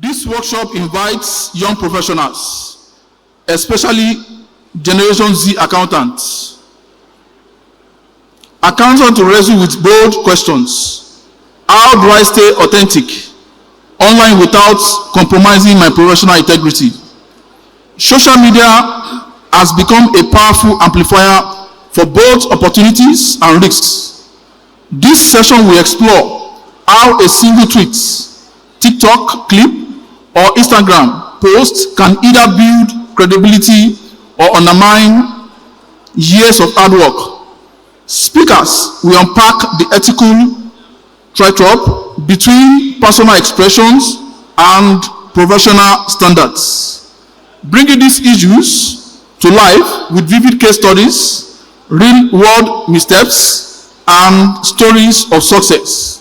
This workshop invites young professionals, especially Generation Z accountants, to wrestle with bold questions. How do I stay authentic online without compromising my professional integrity? Social media has become a powerful amplifier for both opportunities and risks. This session will explore how a single tweet, TikTok clip, or Instagram post can either build credibility or undermine years of hard work. Speakers will unpack the ethical trade-off between personal expressions and professional standards, bringing these issues to life with vivid case studies, real-world missteps, and stories of success.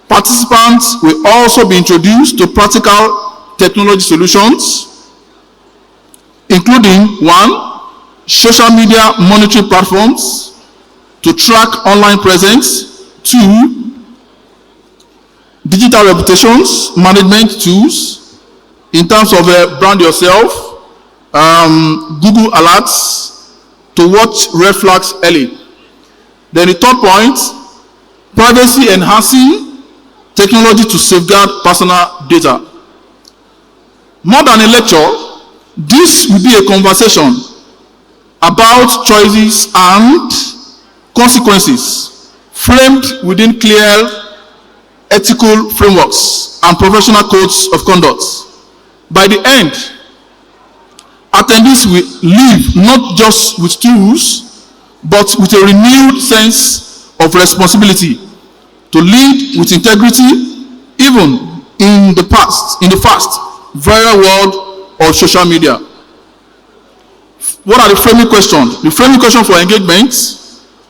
Participants will also be introduced to practical technology solutions, including 1, social media monitoring platforms to track online presence, 2, digital reputations management tools in terms of brand yourself, Google alerts to watch red flags early. Then the third point, privacy enhancing technology to safeguard personal data. More than a lecture, this will be a conversation about choices and consequences framed within clear ethical frameworks and professional codes of conduct. By the end, attendees will leave not just with tools, but with a renewed sense of responsibility to lead with integrity, even in the fast, viral world of social media. What are the framing questions? The framing question for engagement: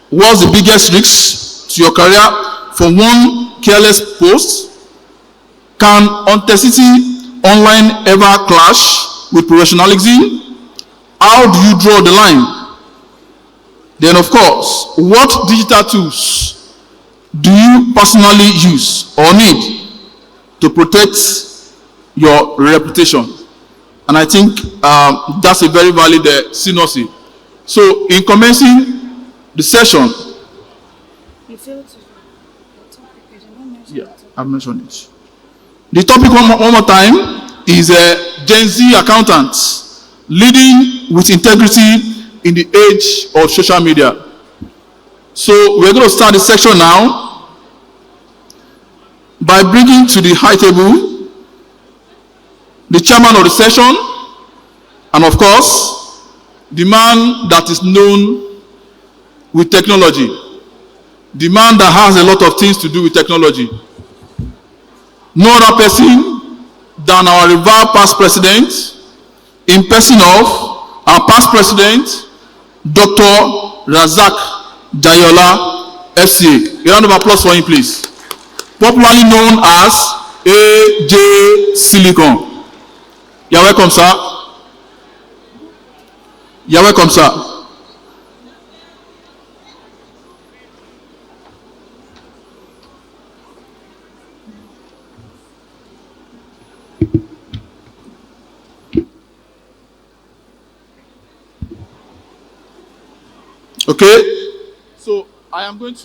what's the biggest risk to your career from one careless post? Can authenticity online ever clash with professionalism? How do you draw the line? Then, of course, what digital tools do you personally use or need to protect your reputation? And I think that's a very valid synopsis. So, in commencing the session, I've mentioned it. The topic one more time is Gen Z accountants leading with integrity in the age of social media. So we're going to start the section now by bringing to the high table the chairman of the session, and of course, the man that is known with technology, the man that has a lot of things to do with technology. No other person than our revered past president, in person of our past president, Dr. Razak Jayola, FCA. A round of applause for him, please. Popularly known as AJ Silicon. You're welcome, sir. You're welcome, sir. Okay, so I'll briefly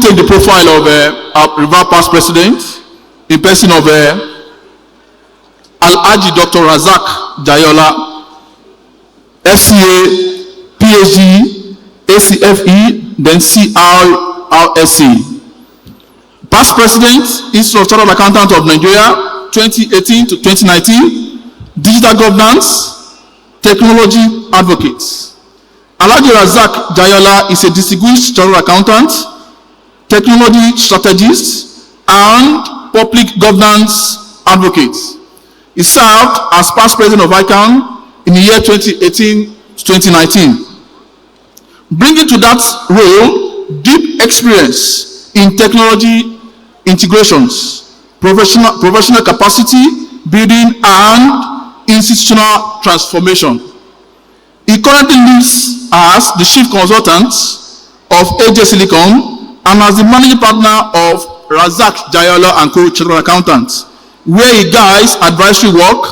take the profile of our revered past president in person of Alhaji Dr. Razak Jayola, FCA, PhD, ACFE, then CRRSC. Past president, Institute of Chartered Accountants of Nigeria, 2018 to 2019, digital governance, technology advocates. Alhaji Razak Jayola is a distinguished chartered accountant, technology strategist, and public governance advocate. He served as past president of ICAN in the year 2018 to 2019. Bringing to that role deep experience in technology integrations, professional capacity building, and institutional transformation. He currently lives as the chief consultant of AJ Silicon and as the managing partner of Razak Jayala and Co. Chartered Accountants, where he guides advisory work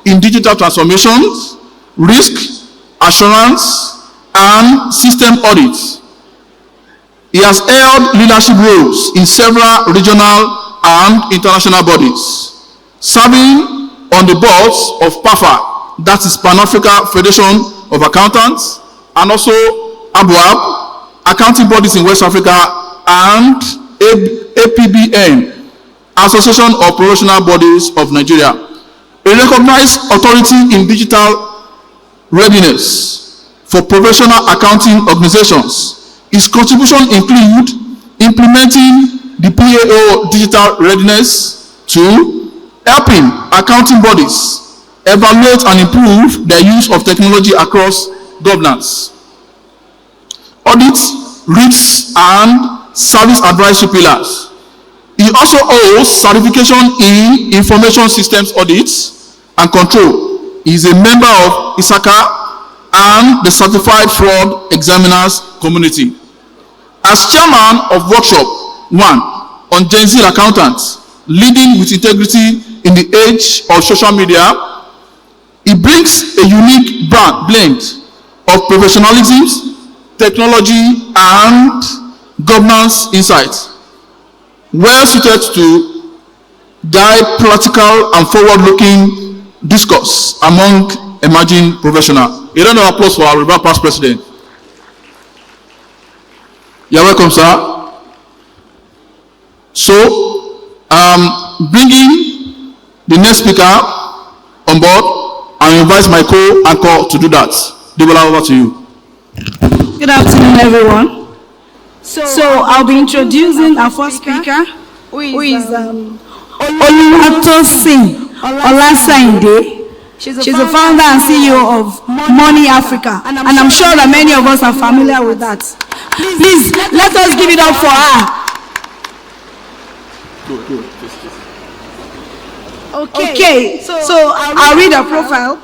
in digital transformations, risk assurance, and system audits. He has held leadership roles in several regional and international bodies, serving on the boards of PAFA, that is Pan-Africa Federation of Accountants, and also ABUAB, accounting bodies in West Africa, and APBN, Association of Professional Bodies of Nigeria, a recognized authority in digital readiness for professional accounting organizations. His contributions include implementing the PAO digital readiness to helping accounting bodies evaluate and improve their use of technology across governance, audit, risks, and service advisory pillars. He also holds certification in information systems audits and control. He is a member of ICAN-ngr and the Certified Fraud Examiners Community. As chairman of Workshop 1 on Gen Z Accountants, leading with integrity in the age of social media, he brings a unique blend of professionalism, technology, and governance insights, well suited to guide practical and forward-looking discourse among emerging professionals. A round of applause for our River Past President. You're welcome, sir. So, bringing the next speaker on board, I invite my co-anchor to do that. Debola, over to you. Good afternoon, everyone. So I'll be introducing our first speaker, who is Oluwatosin Olasainde. She's the founder and CEO of Money Africa, and I'm sure that many of us are familiar with that. Please, let us give it up for her. Okay, so I'll read her profile.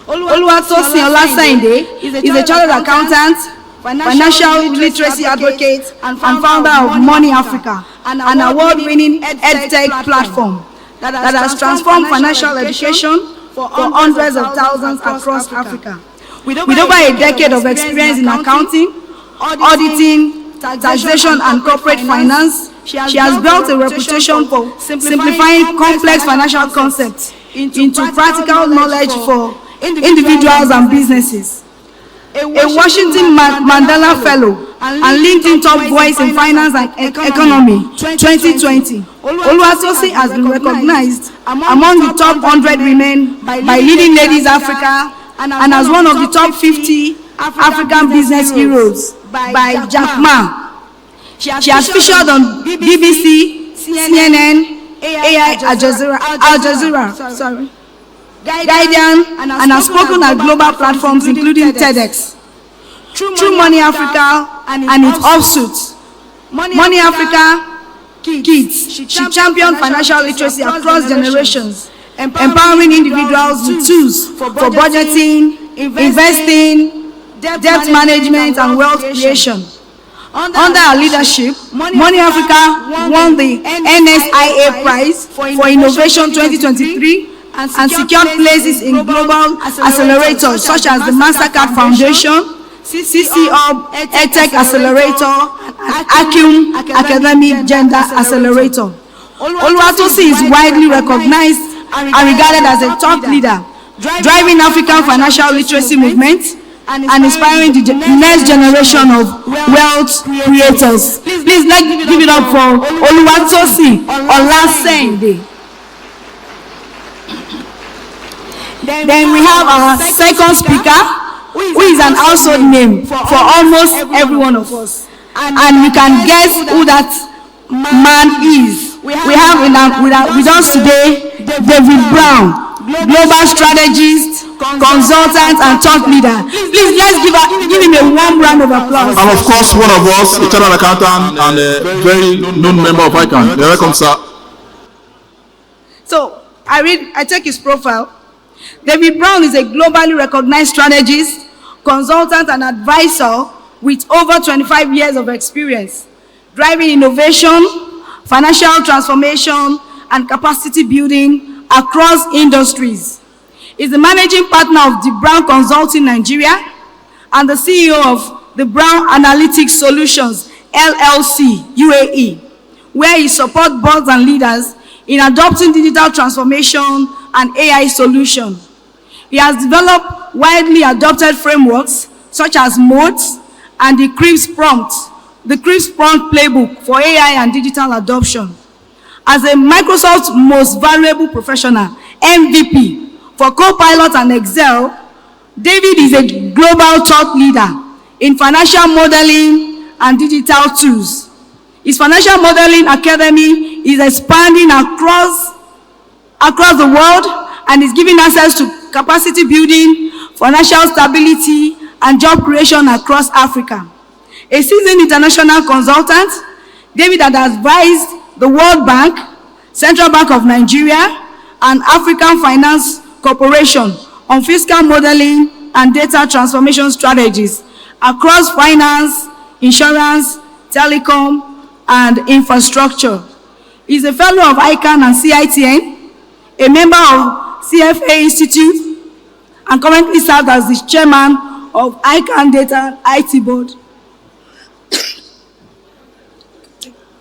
Oluwatosin Olasainde is a chartered accountant, financial literacy advocate, and founder of Money Africa, an award-winning edtech platform that has transformed financial education for hundreds of thousands across Africa. With over a decade of experience in accounting, auditing, taxation, and corporate finance, she has built a reputation for simplifying complex financial concepts into practical knowledge for individuals and businesses. A Washington Mandela Fellow and LinkedIn Top Voice in Finance and Economy 2020, Oluwatosin has been recognized among the top 100 women by Leading Ladies Africa and as one of the top 50 African business heroes by Jack Ma. She has featured on BBC, CNN, Al Jazeera, Guardian, and has spoken at global platforms including TEDx. Through Money Africa and its offshoots, Money Africa Kids, she championed financial literacy across generations, empowering individuals with tools for budgeting, investing, debt management, and wealth creation. Under her leadership, Money Africa won the NSIA Prize for Innovation 2023 and secured places in global accelerators such as the MasterCard Foundation, CC-Hub EdTech Accelerator, and Acume Academic Gender Accelerator. Oluwatosin is widely recognized and regarded as a thought leader, driving African financial literacy movement and inspiring the next generation of wealth creators. Please let's give it up for Oluwatosin Olasainde. Then we have our second speaker, who is an household name for almost every one of us, and you can guess who that man is. We have with us today David Brown, global strategist, consultant, and thought leader. Please let's give him a warm round of applause. And of course, one of us, a chartered accountant and a very known member of ICAN. You're welcome, sir. So I take his profile. David Brown is a globally recognized strategist, consultant, and advisor with over 25 years of experience, driving innovation, financial transformation, and capacity building across industries. Is the managing partner of the Brown Consulting Nigeria and the CEO of the Brown Analytics Solutions, LLC, UAE, where he supports boards and leaders in adopting digital transformation and AI solutions. He has developed widely adopted frameworks such as MODES and the CRISP prompt playbook for AI and digital adoption. As a Microsoft's most valuable professional, MVP, for Copilot and Excel, David is a global thought leader in financial modeling and digital tools. His financial modeling academy is expanding across the world and is giving access to capacity building, financial stability, and job creation across Africa. A seasoned international consultant, David had advised the World Bank, Central Bank of Nigeria, and African Finance Corporation on fiscal modeling and data transformation strategies across finance, insurance, telecom, and infrastructure. He is a fellow of ICAN and CITN, a member of CFA Institute, and currently serves as the chairman of ICAN Data IT Board.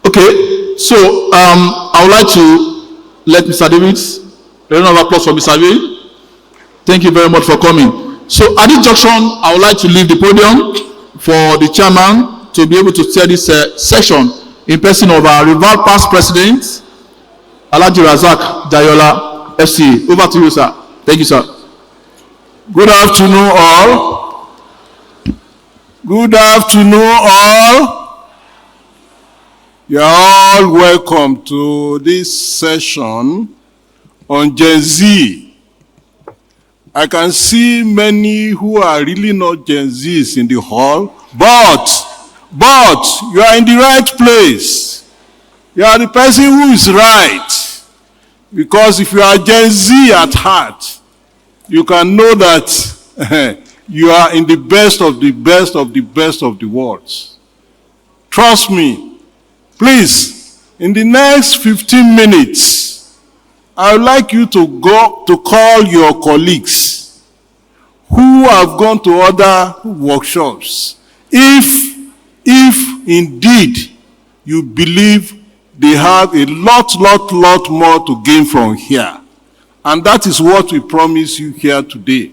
Okay, so I would like to let Mr. David, a round of applause for Mr. David. Thank you very much for coming. So at this junction, I would like to leave the podium for the chairman to be able to steer this session in person of our revered past president, Alhaji Razak Dayola, FCA. Over to you, sir. Thank you, sir. Good afternoon, all. Good afternoon, all. You are all welcome to this session on Gen Z. I can see many who are really not Gen Zs in the hall, but you are in the right place. You are the person who is right. Because if you are Gen Z at heart, you can know that you are in the best of the best of the best of the worlds. Trust me. Please, in the next 15 minutes, I would like you to call your colleagues who have gone to other workshops. If indeed you believe they have a lot more to gain from here. And that is what we promise you here today.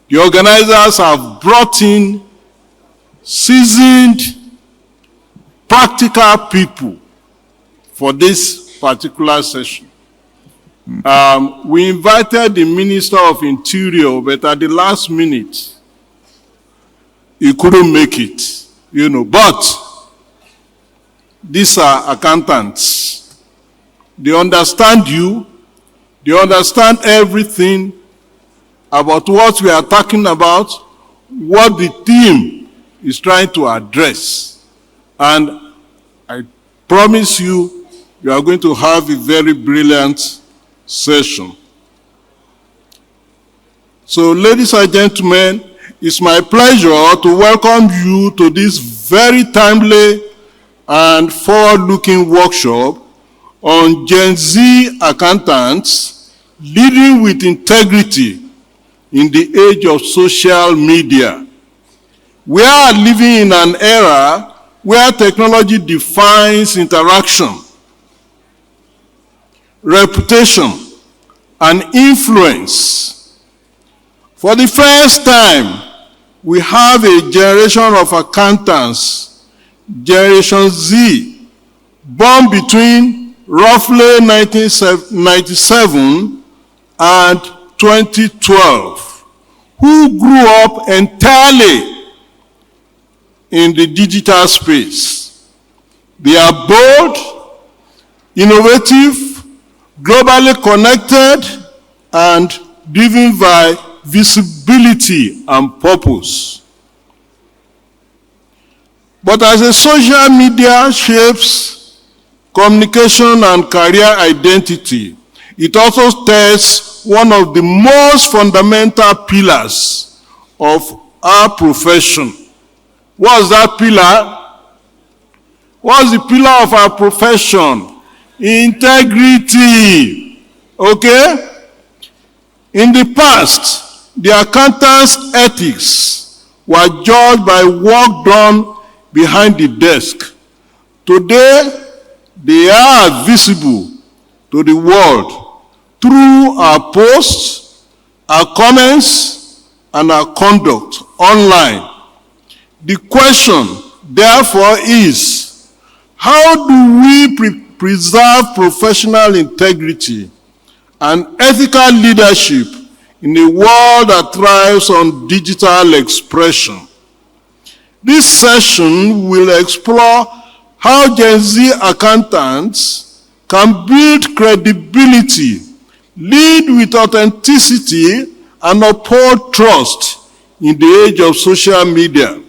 The organizers have brought in seasoned, practical people for this particular session. We invited the Minister of Interior, but at the last minute, he couldn't make it, But these are accountants. They understand you. They understand everything about what we are talking about, what the theme is trying to address. And I promise you, you are going to have a very brilliant session. So, ladies and gentlemen, it's my pleasure to welcome you to this very timely and forward-looking workshop on Gen Z accountants leading with integrity in the age of social media. We are living in an era where technology defines interaction, reputation, and influence. For the first time, we have a generation of accountants, Generation Z, born between roughly 1997 and 2012, who grew up entirely in the digital space. They are bold, innovative, globally connected, and driven by visibility and purpose. But as a social media shapes communication and career identity, it also tests one of the most fundamental pillars of our profession. What's that pillar? What's the pillar of our profession? Integrity. Okay? In the past, the accountant's ethics were judged by work done behind the desk. Today, they are visible to the world through our posts, our comments, and our conduct online. The question, therefore, is, how do we preserve professional integrity and ethical leadership in a world that thrives on digital expression? This session will explore how Gen Z accountants can build credibility, lead with authenticity, and uphold trust in the age of social media.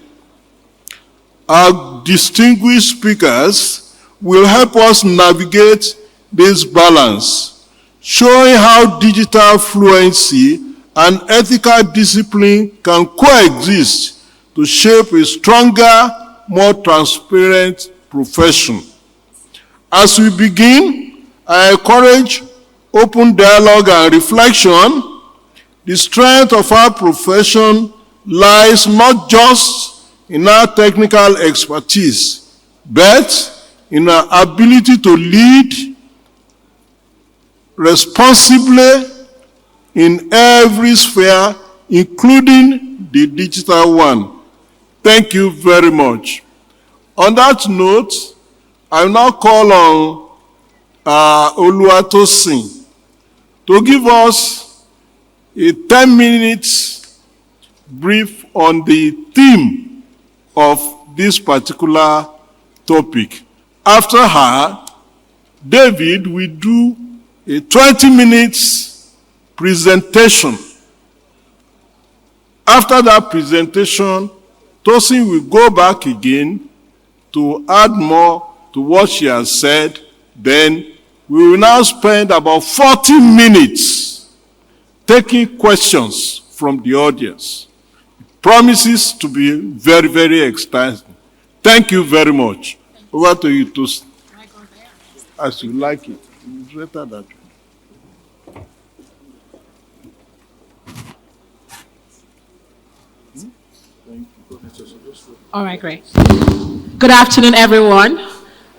Our distinguished speakers will help us navigate this balance, showing how digital fluency and ethical discipline can coexist to shape a stronger, more transparent profession. As we begin, I encourage open dialogue and reflection. The strength of our profession lies not just in our technical expertise, but in our ability to lead responsibly in every sphere, including the digital one. Thank you very much. On that note, I will now call on Oluwatosin to give us a 10-minute brief on the theme of this particular topic. After her, David will do a 20-minute presentation. After that presentation, Tosin will go back again to add more to what she has said. Then we will now spend about 40 minutes taking questions from the audience. It promises to be very, very exciting. Thank you very much. Over to you, Tosin. As you like it. It's better that way. All right, great. Good afternoon, everyone.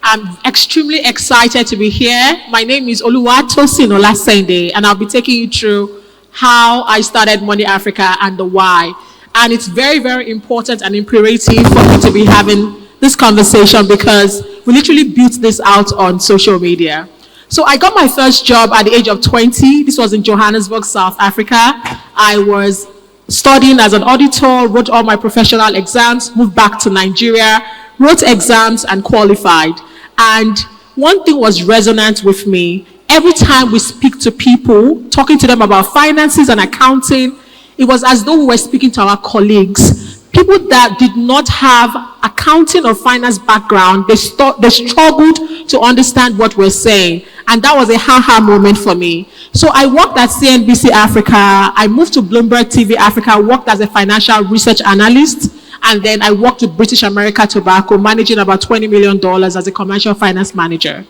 I'm extremely excited to be here. My name is Oluwatosin Olasende, and I'll be taking you through how I started Money Africa and the why. And it's very, very important and imperative for me to be having this conversation because we literally built this out on social media. So I got my first job at the age of 20. This was in Johannesburg, South Africa. I was studying as an auditor, wrote all my professional exams, moved back to Nigeria, wrote exams and qualified. And one thing was resonant with me. Every time we speak to people, talking to them about finances and accounting, it was as though we were speaking to our colleagues. People that did not have accounting or finance background, they struggled to understand what we're saying. And that was a ha-ha moment for me. So I worked at CNBC Africa. I moved to Bloomberg TV Africa, worked as a financial research analyst. And then I worked with British America Tobacco, managing about $20 million as a commercial finance manager.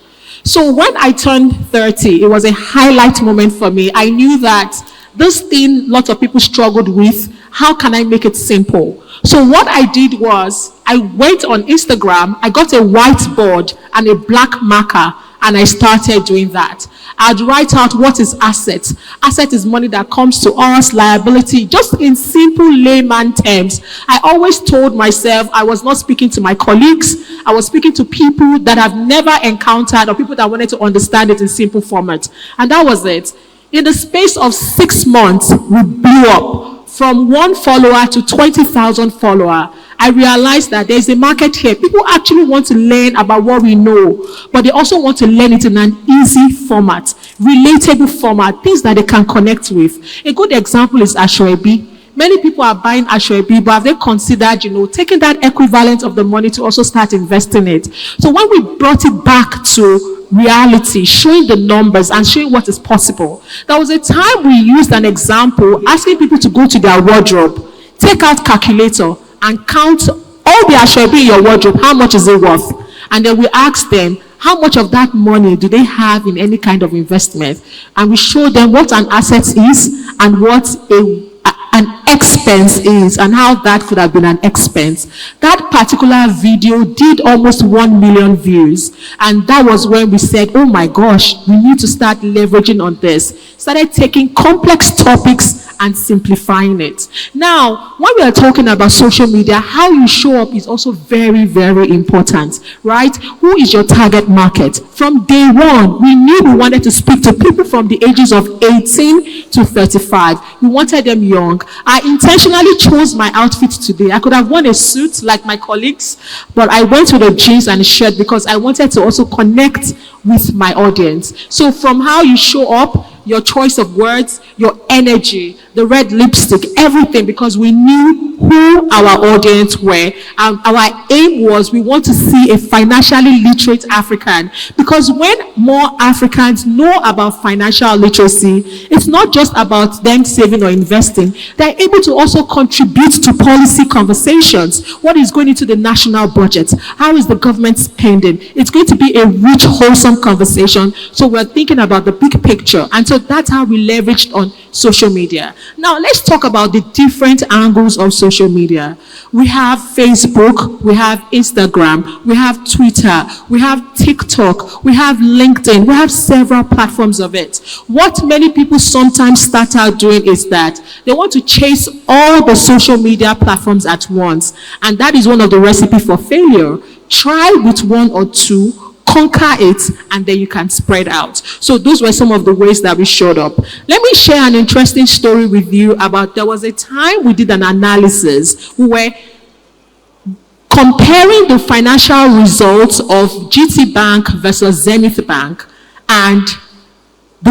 So when I turned 30, it was a highlight moment for me. I knew that this thing lots of people struggled with, how can I make it simple? So what I did was, I went on Instagram, I got a whiteboard and a black marker, and I started doing that. I'd write out what is asset. Asset is money that comes to us, liability, just in simple layman terms. I always told myself I was not speaking to my colleagues, I was speaking to people that I've never encountered or people that wanted to understand it in simple format. And that was it. In the space of 6 months, we blew up. From 1 follower to 20,000 follower. I realized that there's a market here. People actually want to learn about what we know, but they also want to learn it in an easy format, relatable format, things that they can connect with. A good example is Ashwebi. Many people are buying Ashwebi, but have they considered, taking that equivalent of the money to also start investing it? So when we brought it back to reality, showing the numbers and showing what is possible, there was a time we used an example, asking people to go to their wardrobe, take out calculator, and count all the Ashwebi in your wardrobe, how much is it worth? And then we ask them, how much of that money do they have in any kind of investment? And we show them what an asset is and what an expense is, and how that could have been an expense. That particular video did almost 1 million views, and that was when we said, oh my gosh, we need to start leveraging on this. Started taking complex topics and simplifying it. Now, when we are talking about social media, how you show up is also very, very important, right? Who is your target market? From day one, we knew we wanted to speak to people from the ages of 18 to 35. We wanted them young. I intentionally chose my outfit today. I could have worn a suit like my colleagues, but I went with a jeans and a shirt because I wanted to also connect with my audience. So from how you show up, your choice of words, your energy, the red lipstick, everything, because we knew who our audience were. Our aim was we want to see a financially literate African, because when more Africans know about financial literacy, it's not just about them saving or investing. They're able to also contribute to policy conversations. What is going into the national budget? How is the government spending? It's going to be a rich, wholesome conversation. So we're thinking about the big picture. And so that's how we leveraged on social media. Now let's talk about the different angles of social media. We have Facebook, we have Instagram, we have Twitter, we have TikTok, we have LinkedIn, we have several platforms of it. What many people sometimes start out doing is that they want to chase all the social media platforms at once, and that is one of the recipes for failure. Try with one or two, conquer it, and then you can spread out. So those were some of the ways that we showed up. Let me share an interesting story with you about, there was a time we did an analysis. We were comparing the financial results of GT Bank versus Zenith Bank, and the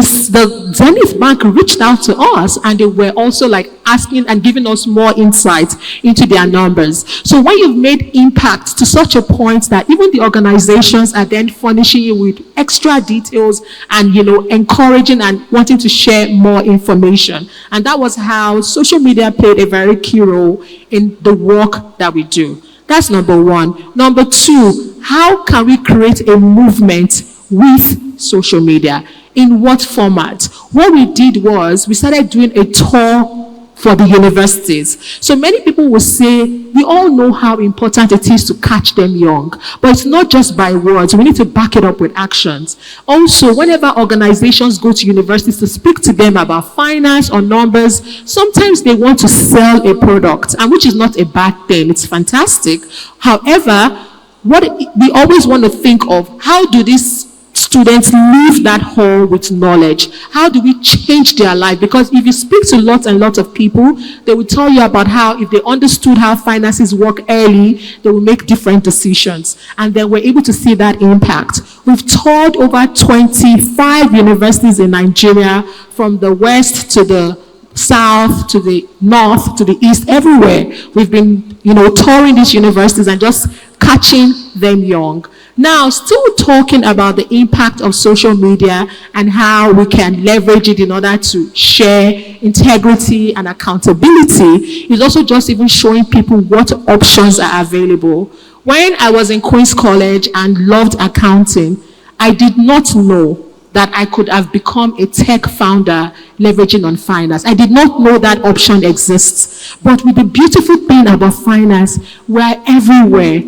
Zenith Bank reached out to us, and they were also like asking and giving us more insight into their numbers. So when you've made impact to such a point that even the organizations are then furnishing you with extra details and, encouraging and wanting to share more information. And that was how social media played a very key role in the work that we do. That's number one. Number two, how can we create a movement with social media? In what format? What we did was we started doing a tour for the universities. So many people will say, we all know how important it is to catch them young, but it's not just by words. We need to back it up with actions. Also, whenever organizations go to universities to speak to them about finance or numbers, sometimes they want to sell a product, and which is not a bad thing. It's fantastic. However, what we always want to think of, how do these students leave that hall with knowledge? How do we change their life? Because if you speak to lots and lots of people, they will tell you about how if they understood how finances work early, they will make different decisions. And then we're able to see that impact. We've toured over 25 universities in Nigeria, from the west to the south to the north to the east, everywhere. We've been, touring these universities and just catching them young. Now, still talking about the impact of social media and how we can leverage it in order to share integrity and accountability, is also just even showing people what options are available. When I was in Queen's College and loved accounting, I did not know that I could have become a tech founder leveraging on finance. I did not know that option exists. But with the beautiful thing about finance, we're everywhere.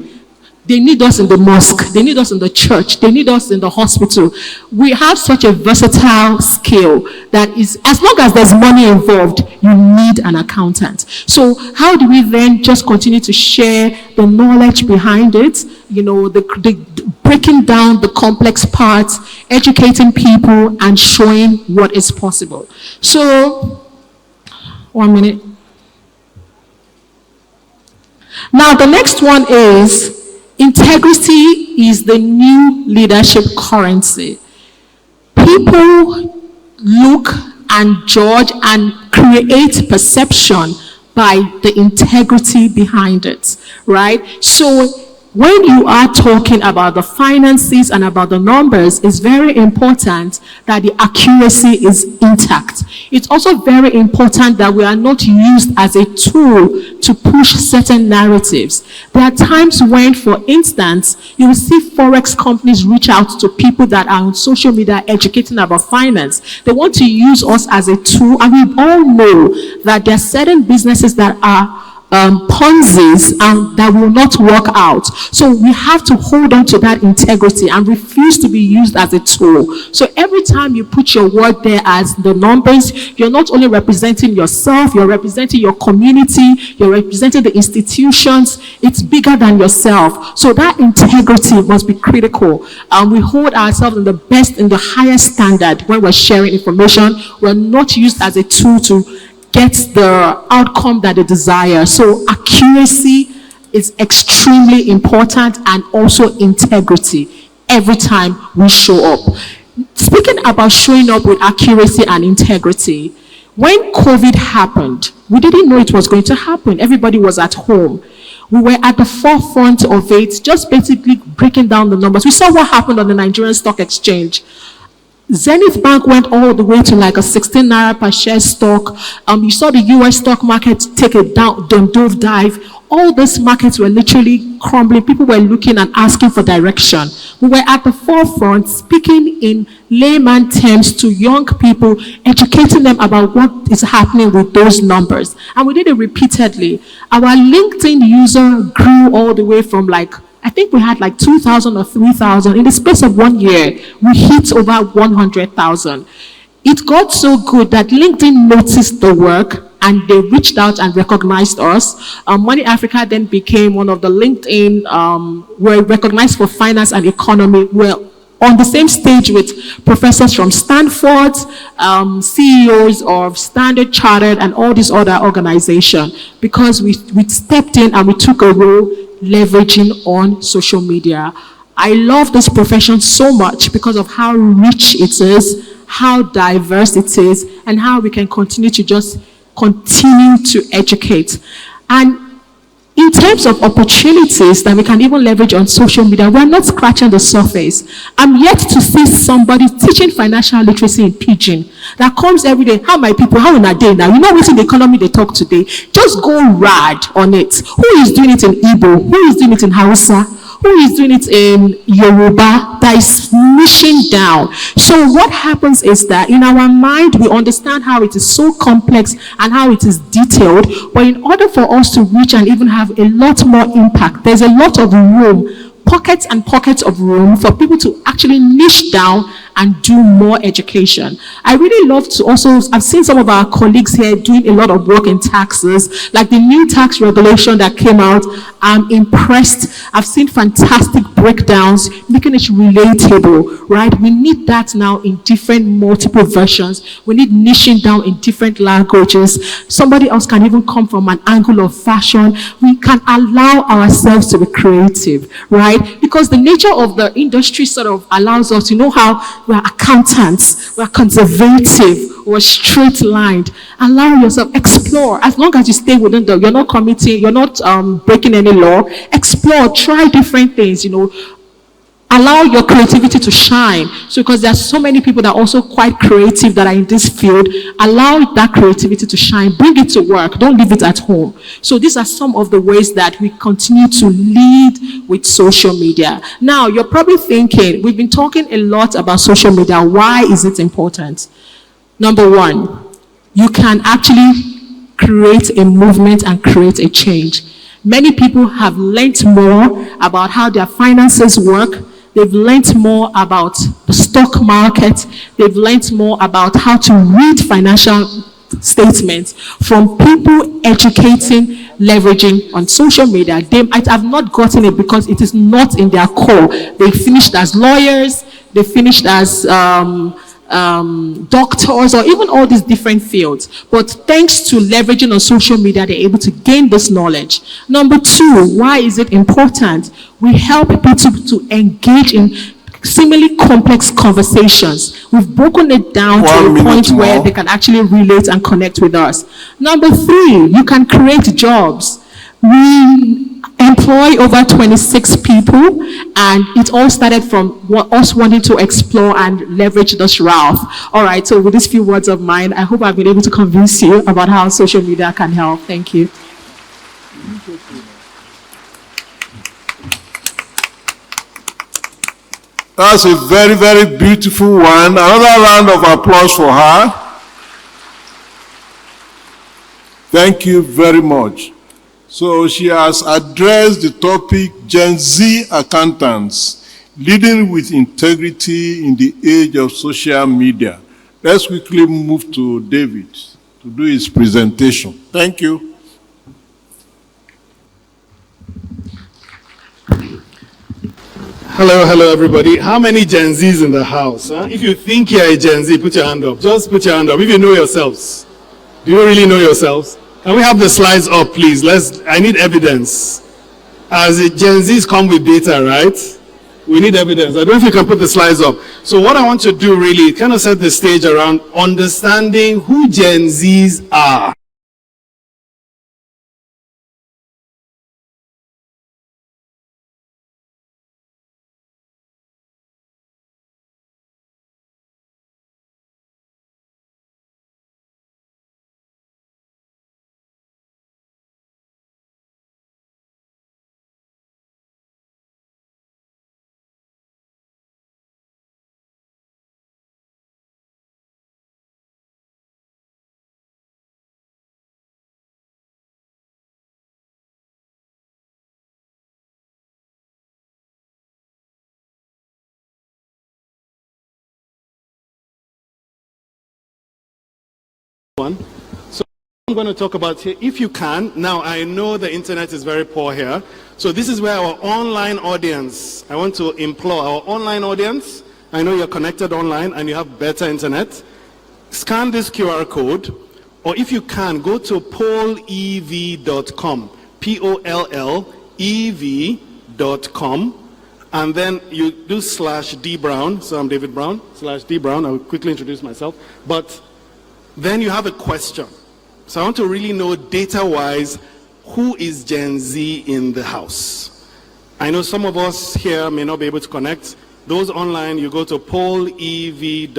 They need us in the mosque. They need us in the church. They need us in the hospital. We have such a versatile skill that is, as long as there's money involved, you need an accountant. So how do we then just continue to share the knowledge behind it? The breaking down the complex parts, educating people, and showing what is possible. So, 1 minute. Now, the next one is, integrity is the new leadership currency. People look and judge and create perception by the integrity behind it, right? So when you are talking about the finances and about the numbers, it's very important that the accuracy is intact. It's also very important that we are not used as a tool to push certain narratives. There are times when, for instance, you will see forex companies reach out to people that are on social media educating about finance. They want to use us as a tool, and we all know that there are certain businesses that are Ponzi's and that will not work out. So we have to hold on to that integrity and refuse to be used as a tool. So every time you put your word there as the numbers, you're not only representing yourself, you're representing your community, you're representing the institutions. It's bigger than yourself. So that integrity must be critical. And we hold ourselves in the highest standard when we're sharing information. We're not used as a tool to get the outcome that they desire. So accuracy is extremely important, and also integrity every time we show up. Speaking about showing up with accuracy and integrity, when COVID happened, we didn't know it was going to happen. Everybody was at home. We were at the forefront of it, just basically breaking down the numbers. We saw what happened on the Nigerian Stock Exchange. Zenith Bank went all the way to like a 16 naira per share stock. You saw the US stock market take a dove dive. All these markets were literally crumbling. People were looking and asking for direction. We were at the forefront, speaking in layman terms to young people, educating them about what is happening with those numbers. And we did it repeatedly. Our LinkedIn user grew all the way from I think we had 2,000 or 3,000. In the space of 1 year, we hit over 100,000. It got so good that LinkedIn noticed the work and they reached out and recognized us. Money Africa then became one of the LinkedIn, were recognized for finance and economy. We're on the same stage with professors from Stanford, CEOs of Standard Chartered and all these other organizations, because we stepped in and we took a role leveraging on social media. I love this profession so much because of how rich it is, how diverse it is, and how we can continue to educate. And in terms of opportunities that we can even leverage on social media, we're not scratching the surface. I'm yet to see somebody teaching financial literacy in Pidgin that comes every day. How my people, how in a day now? You know what's in the economy they talk today? Just go rad on it. Who is doing it in Igbo? Who is doing it in Hausa? Who is doing it in Yoruba? That is niching down. So what happens is that in our mind, we understand how it is so complex and how it is detailed. But in order for us to reach and even have a lot more impact, there's a lot of room, pockets and pockets of room for people to actually niche down and do more education. I really love to also, I've seen some of our colleagues here doing a lot of work in taxes, like the new tax regulation that came out. I'm impressed. I've seen fantastic breakdowns, making it relatable, right? We need that now in different multiple versions. We need niching down in different languages. Somebody else can even come from an angle of fashion. We can allow ourselves to be creative, right? Because the nature of the industry sort of allows us, you know how we're accountants, we're conservative, we're straight-lined. Allow yourself, explore. As long as you stay within you're not committing, you're not breaking any law. Explore, try different things, allow your creativity to shine. So because there are so many people that are also quite creative that are in this field, allow that creativity to shine. Bring it to work. Don't leave it at home. So these are some of the ways that we continue to lead with social media. Now, you're probably thinking, we've been talking a lot about social media. Why is it important? Number one, you can actually create a movement and create a change. Many people have learnt more about how their finances work. They've learnt more about the stock market. They've learnt more about how to read financial statements from people educating, leveraging on social media. They might have not gotten it because it is not in their core. They finished as lawyers. They finished as doctors, or even all these different fields. But thanks to leveraging on social media, they're able to gain this knowledge. Number two, why is it important? We help people to engage in seemingly complex conversations. We've broken it down to a point where they can actually relate and connect with us. Number three, you can create jobs. We employ over 26 people, and it all started from us wanting to explore and leverage this route. All right, so with these few words of mine, I hope I've been able to convince you about how social media can help. Thank you. That's a very, very beautiful one. Another round of applause for her. Thank you very much. So she has addressed the topic Gen Z accountants, leading with integrity in the age of social media. Let's quickly move to David to do his presentation. Thank you. Hello, everybody. How many Gen Zs in the house? Huh? If you think you're a Gen Z, put your hand up. Just put your hand up. If you know yourselves. Do you really know yourselves? Can we have the slides up, please? I need evidence. As Gen Zs come with data, right? We need evidence. I don't know if you can put the slides up. So what I want to do really, kind of set the stage around understanding who Gen Zs are. So I'm going to talk about here, if you can. Now, I know the internet is very poor here. So this is where our online audience, I want to implore our online audience, I know you're connected online and you have better internet. Scan this QR code, or if you can, go to pollev.com, pollev.com, and then you do /D Brown. So I'm David Brown, /D Brown. I'll quickly introduce myself. But then you have a question. So I want to really know data-wise, who is Gen Z in the house? I know some of us here may not be able to connect. Those online, you go to pollev.com/D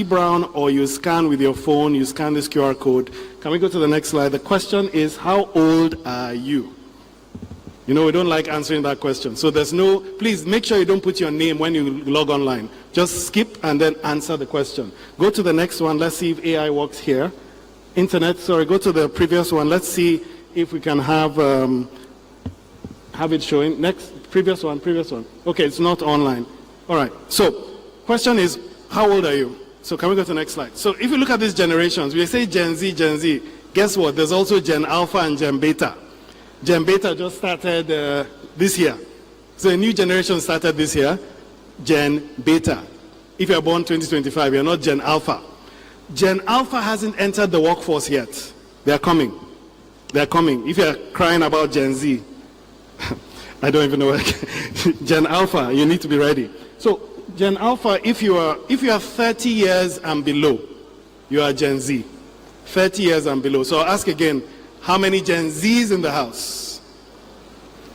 Brown, or you scan with your phone, you scan this QR code. Can we go to the next slide? The question is, how old are you? You know, we don't like answering that question. So there's no, please make sure you don't put your name when you log online. Just skip and then answer the question. Go to the next one. Let's see if AI works here. Internet, sorry, go to the previous one. Let's see if we can have it showing. Next, previous one. Okay, it's not online. All right, so question is, how old are you? So can we go to the next slide? So if you look at these generations, we say Gen Z, guess what? There's also Gen Alpha and Gen Beta. Gen Beta just started this year. So a new generation started this year, Gen Beta. If you're born 2025, you're not Gen Alpha. Gen Alpha hasn't entered the workforce yet. They're coming. If you're crying about Gen Z, I don't even know. Gen Alpha, you need to be ready. So Gen Alpha, if you are 30 years and below, you are Gen Z. 30 years and below. So I'll ask again, how many Gen Zs in the house?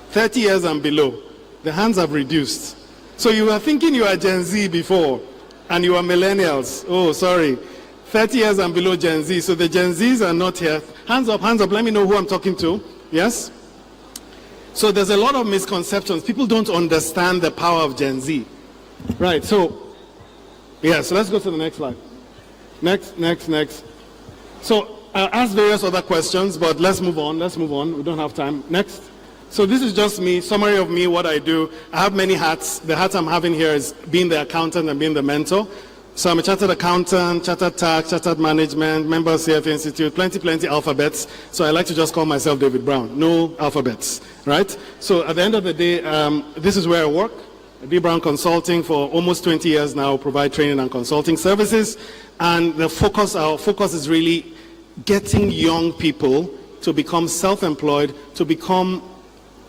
30 years and below. The hands have reduced. So you were thinking you were Gen Z before, and you are millennials. Oh, sorry. 30 years and below Gen Z. So the Gen Zs are not here. Hands up. Let me know who I'm talking to. Yes? So there's a lot of misconceptions. People don't understand the power of Gen Z. Right, so let's go to the next slide. Next. So I'll ask various other questions, but let's move on. We don't have time. Next. So this is just me, summary of me, what I do. I have many hats. The hat I'm having here is being the accountant and being the mentor. So I'm a chartered accountant, chartered tax, chartered management, member of CFA Institute, plenty alphabets. So I like to just call myself David Brown. No alphabets, right? So at the end of the day, this is where I work. D Brown Consulting for almost 20 years now, provide training and consulting services. And our focus is really getting young people to become self-employed, to become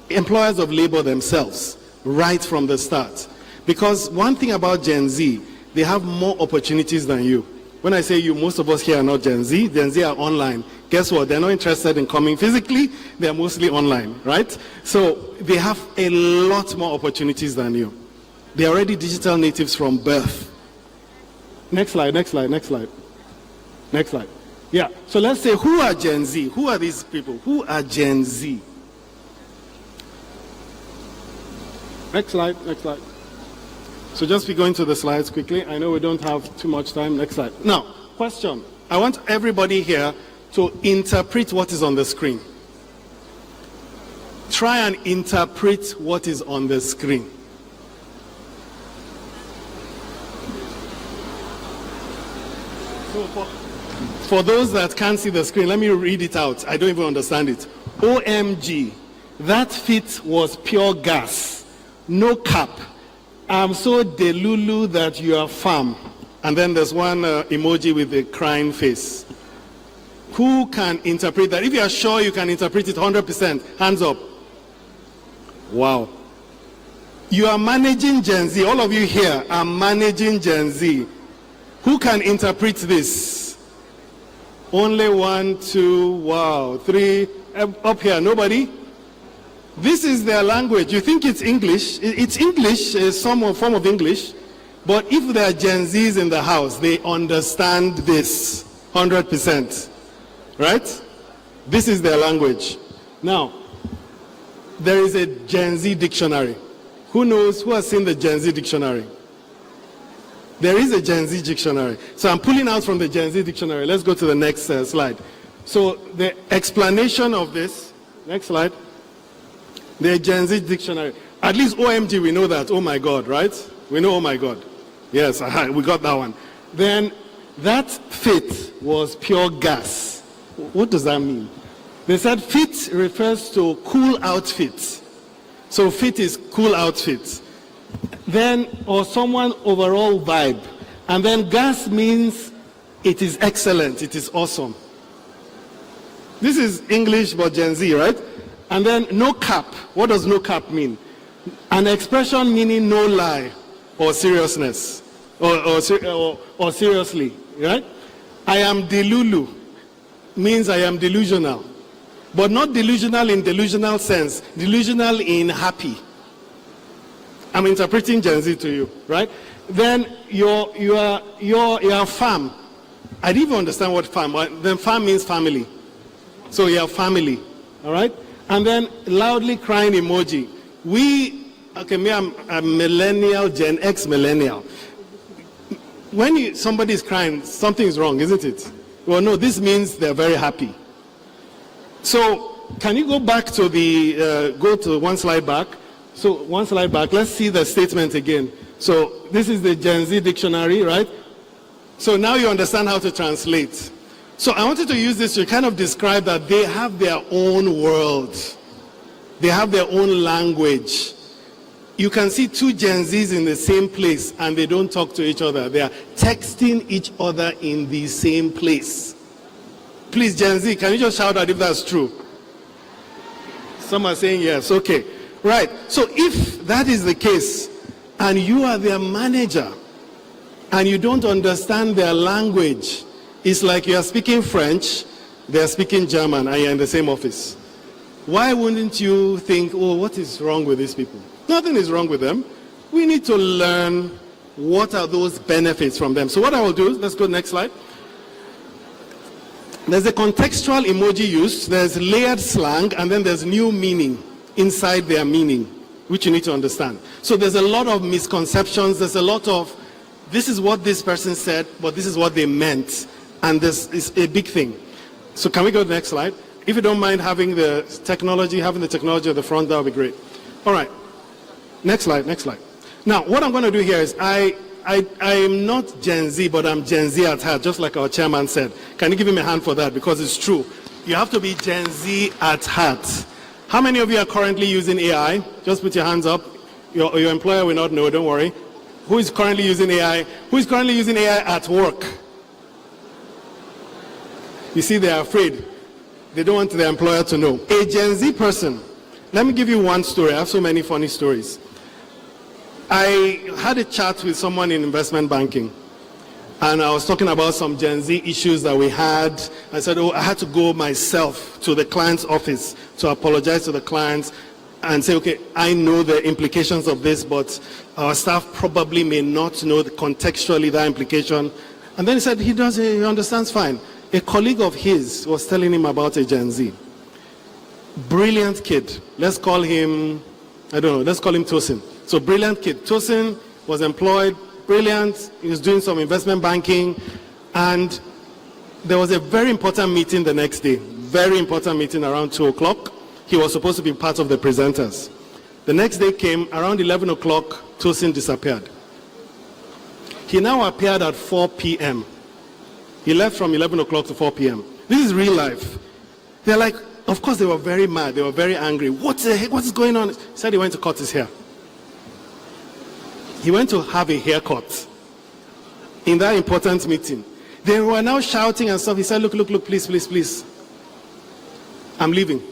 employers of labor themselves, right from the start. Because one thing about Gen Z, they have more opportunities than you. When I say you, most of us here are not Gen Z. Gen Z are online. Guess what? They're not interested in coming physically. They're mostly online, right? So they have a lot more opportunities than you. They're already digital natives from birth. Next slide, next slide, next slide. Next slide. Yeah, so let's say, who are Gen Z? Who are these people? Who are Gen Z? Next slide, next slide. So just be going to the slides quickly. I know we don't have too much time. Next slide. Now, question. I want everybody here to interpret what is on the screen. Try and interpret what is on the screen. So for those that can't see the screen, let me read it out. I don't even understand it. OMG, that fit was pure gas. No cap. I'm so delulu that you are farm. And then there's one emoji with a crying face. Who can interpret that? If you are sure you can interpret it 100%, hands up. Wow. You are managing Gen Z. All of you here are managing Gen Z. Who can interpret this? Only 1, 2, wow, 3. Up here, nobody? This is their language. You think it's English? It's English, some form of English. But if there are Gen Zs in the house, they understand this 100%. Right? This is their language. Now, there is a Gen Z dictionary. Who knows? Who has seen the Gen Z dictionary? There is a Gen Z dictionary. So I'm pulling out from the Gen Z dictionary. Let's go to the next slide. So the explanation of this, next slide. The Gen Z dictionary. At least OMG, we know that. Oh my God, right? We know oh my God. Yes, we got that one. Then that fit was pure gas. What does that mean? They said fit refers to cool outfits. So fit is cool outfits. Then, or someone overall vibe. And then gas means it is excellent, it is awesome. This is English but Gen Z, right? And then no cap. What does no cap mean? An expression meaning no lie or seriousness or seriously, right? I am delulu means I am delusional, but not delusional in delusional sense, delusional in happy. I'm interpreting Gen Z to you, right? Then you are fam. I didn't even understand what fam, but then fam means family. So you are family, all right? And then loudly crying emoji. I'm a millennial, Gen X millennial. When somebody is crying, something is wrong, isn't it? Well, no, this means they're very happy. So can you go back to go to one slide back? So one slide back, let's see the statement again. So this is the Gen Z dictionary, right? So now you understand how to translate. So I wanted to use this to kind of describe that they have their own world. They have their own language. You can see two Gen Zs in the same place and they don't talk to each other. They are texting each other in the same place. Please, Gen Z, can you just shout out if that's true? Some are saying yes, okay. Right, so if that is the case and you are their manager and you don't understand their language, it's like you are speaking French, they are speaking German, and you're in the same office. Why wouldn't you think, oh, what is wrong with these people? Nothing is wrong with them. We need to learn what are those benefits from them. So what I will do, let's go next slide. There's a contextual emoji used, there's layered slang, and then there's new meaning inside their meaning, which you need to understand. So there's a lot of misconceptions, there's a lot of, this is what this person said, but this is what they meant. And this is a big thing. So can we go to the next slide? If you don't mind having the technology at the front, that would be great. All right. Next slide, next slide. Now, what I'm going to do here is I am not Gen Z, but I'm Gen Z at heart, just like our chairman said. Can you give him a hand for that? Because it's true. You have to be Gen Z at heart. How many of you are currently using AI? Just put your hands up. Your employer will not know, don't worry. Who is currently using AI? Who is currently using AI at work? You see, they are afraid. They don't want their employer to know. A Gen Z person, let me give you one story. I have so many funny stories. I had a chat with someone in investment banking. and I was talking about some Gen Z issues that we had. I said, I had to go myself to the client's office to apologize to the clients and say, okay, I know the implications of this, but our staff probably may not know contextually that implication. And then he said, he understands fine. A colleague of his was telling him about a Gen Z. Brilliant kid. Let's call him, I don't know, let's call him Tosin. So brilliant kid. Tosin was employed, brilliant. He was doing some investment banking, and there was a very important meeting the next day. Very important meeting around 2 o'clock. He was supposed to be part of the presenters. The next day came, around 11 o'clock, Tosin disappeared. He now appeared at 4 p.m. He left from 11 o'clock to 4 p.m. This is real life. They're like, of course they were very mad, they were very angry. What the heck, what's going on? He said he went to cut his hair. He went to have a haircut in that important meeting. They were now shouting and stuff. He said, look, please, please, please. I'm leaving.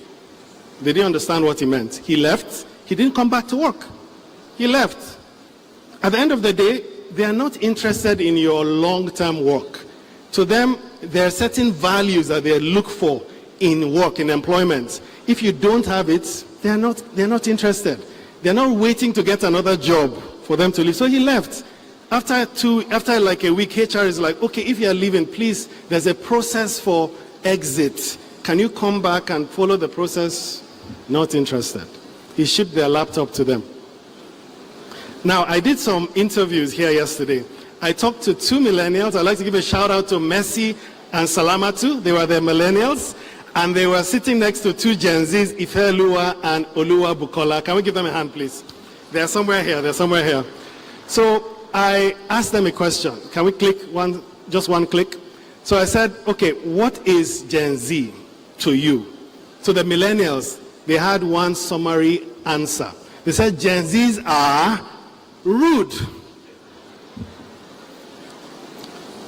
They didn't understand what he meant. He left. He didn't come back to work. He left. At the end of the day, they are not interested in your long-term work. To them, there are certain values that they look for in work, in employment. If you don't have it, they're not interested. They're not waiting to get another job for them to leave. So he left. After like a week, HR is like, okay, if you're leaving, please, there's a process for exit. Can you come back and follow the process? Not interested. He shipped their laptop to them. Now, I did some interviews here yesterday. I talked to 2 millennials. I'd like to give a shout out to Messi and Salamatu. They were the millennials. And they were sitting next to 2 Gen Zs, Ifelua and Oluwa Bukola. Can we give them a hand, please? They're somewhere here. So I asked them a question. Can we click just one click? So I said, okay, what is Gen Z to you? So the millennials, they had one summary answer. They said Gen Zs are rude.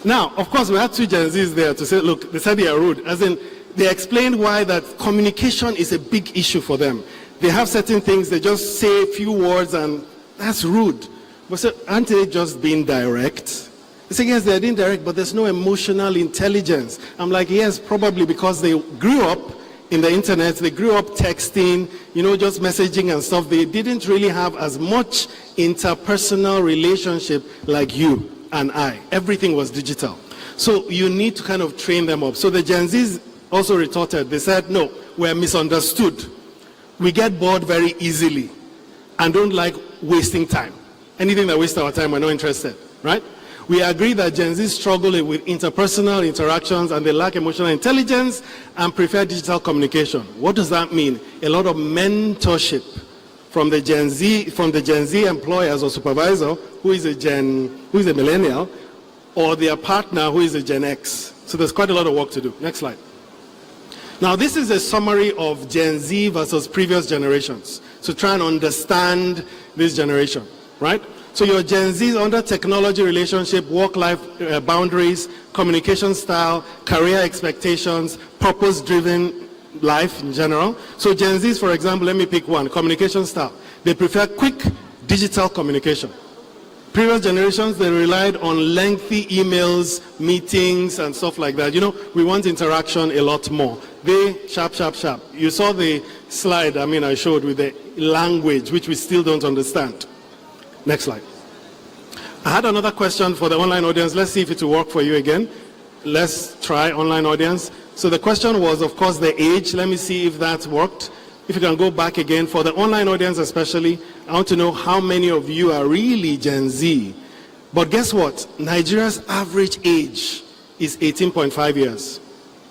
Now, of course, we had 2 Gen Zs there to say, look, they said they are rude. As in, they explained why that communication is a big issue for them. They have certain things, they just say a few words and that's rude. But so, aren't they just being direct? They say, yes, they're being direct, but there's no emotional intelligence. I'm like, yes, probably because they grew up in the internet, they grew up texting, just messaging and stuff. They didn't really have as much interpersonal relationship like you and I. Everything was digital. So you need to kind of train them up. So the Gen Zs also retorted. They said, no, we're misunderstood. We get bored very easily and don't like wasting time. Anything that wastes our time, we're not interested, right? We agree that Gen Z struggle with interpersonal interactions and they lack emotional intelligence and prefer digital communication. What does that mean? A lot of mentorship from the Gen Z employers or supervisor who is a millennial, or their partner who is a Gen X. So there's quite a lot of work to do. Next slide. Now this is a summary of Gen Z versus previous generations. So try and understand this generation, right? So your Gen Z is under technology relationship, work-life boundaries, communication style, career expectations, purpose-driven life in general. So Gen Zs, for example, let me pick one, communication style. They prefer quick digital communication. Previous generations, they relied on lengthy emails, meetings, and stuff like that. We want interaction a lot more. They, sharp. You saw the slide, I showed with the language, which we still don't understand. Next slide. I had another question for the online audience. Let's see if it will work for you again. Let's try online audience. So the question was, of course, the age. Let me see if that worked. If you can go back again. For the online audience especially, I want to know how many of you are really Gen Z. But guess what? Nigeria's average age is 18.5 years,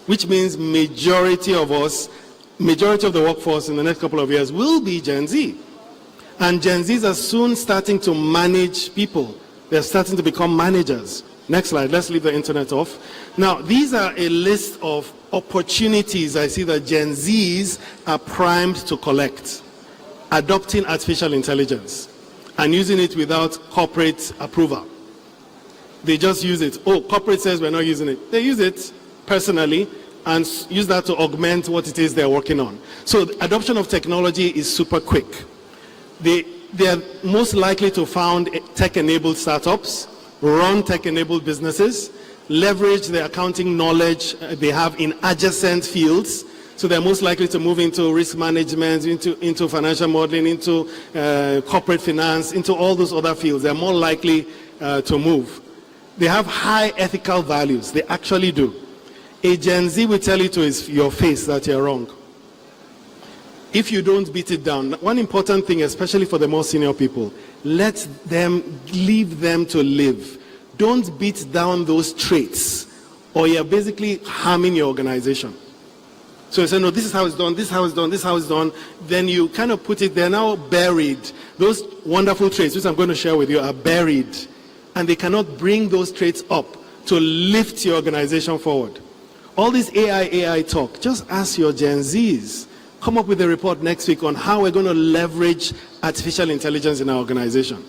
which means majority of the workforce in the next couple of years will be Gen Z. And Gen Zs are soon starting to manage people. They're starting to become managers. Next slide, let's leave the internet off. Now, these are a list of opportunities I see that Gen Zs are primed to collect. Adopting artificial intelligence and using it without corporate approval. They just use it. Oh, corporate says we're not using it. They use it personally and use that to augment what it is they're working on. So the adoption of technology is super quick. They are most likely to found tech-enabled startups. run tech-enabled businesses, leverage the accounting knowledge they have in adjacent fields. So they're most likely to move into risk management, into financial modeling, into corporate finance, into all those other fields. They're more likely to move. They have high ethical values. They actually do. A Gen Z will tell you to your face that you're wrong. If you don't beat it down, one important thing, especially for the more senior people, let them, leave them to live. Don't beat down those traits, or you're basically harming your organization. So you say, no, this is how it's done, this is how it's done, this is how it's done. Then you kind of put it, they're now buried. Those wonderful traits, which I'm going to share with you, are buried. And they cannot bring those traits up to lift your organization forward. All this AI talk, just ask your Gen Zs. Come up with a report next week on how we're going to leverage artificial intelligence in our organization.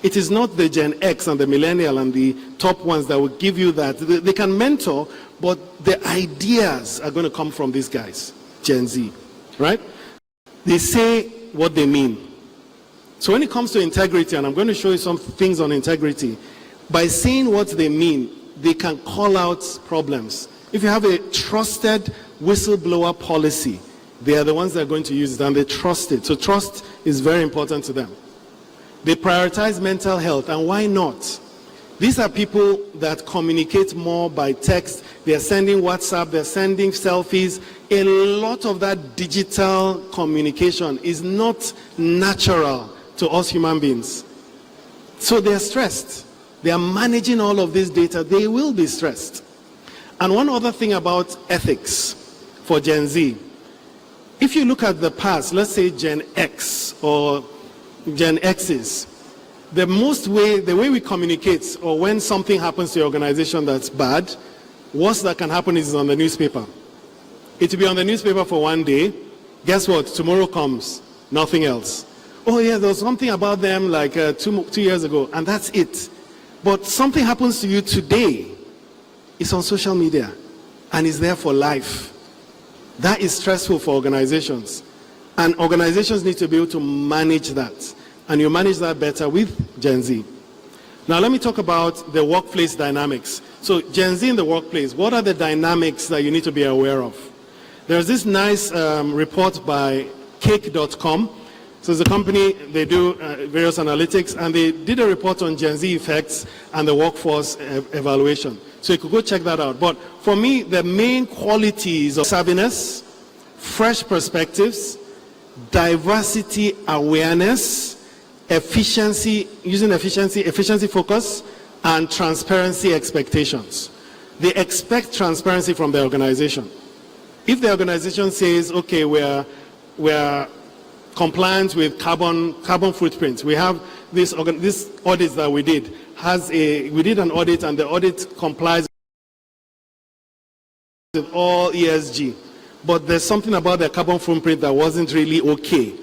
It is not the Gen X and the millennial and the top ones that will give you that. They can mentor, but the ideas are going to come from these guys, Gen Z, right? They say what they mean. So when it comes to integrity, and I'm going to show you some things on integrity, by saying what they mean, they can call out problems. If you have a trusted whistleblower policy, they are the ones that are going to use it, and they trust it. So trust is very important to them. They prioritize mental health, and why not? These are people that communicate more by text. They're sending WhatsApp, they're sending selfies. A lot of that digital communication is not natural to us human beings. So they're stressed. They are managing all of this data. They will be stressed. And one other thing about ethics for Gen Z, if you look at the past, let's say Gen X or Gen X's, the way we communicate, or when something happens to your organization that's bad, worst that can happen is on the newspaper. It will be on the newspaper for one day. Guess what? Tomorrow comes, nothing else. Oh yeah, there was something about them like 2 years ago, and that's it. But something happens to you today, it's on social media, and it's there for life. That is stressful for organizations. And organizations need to be able to manage that. And you manage that better with Gen Z. Now let me talk about the workplace dynamics. So Gen Z in the workplace, what are the dynamics that you need to be aware of? There's this nice report by cake.com. So it's a company, they do various analytics, and they did a report on Gen Z effects and the workforce evaluation. So you could go check that out. But for me, the main qualities of savviness, fresh perspectives, diversity awareness, efficiency focus, and transparency expectations. They expect transparency from the organization. If the organization says, okay, we're compliant with carbon footprint, we have this audit that we did. We did an audit, and the audit complies with all ESG. But there's something about the carbon footprint that wasn't really okay.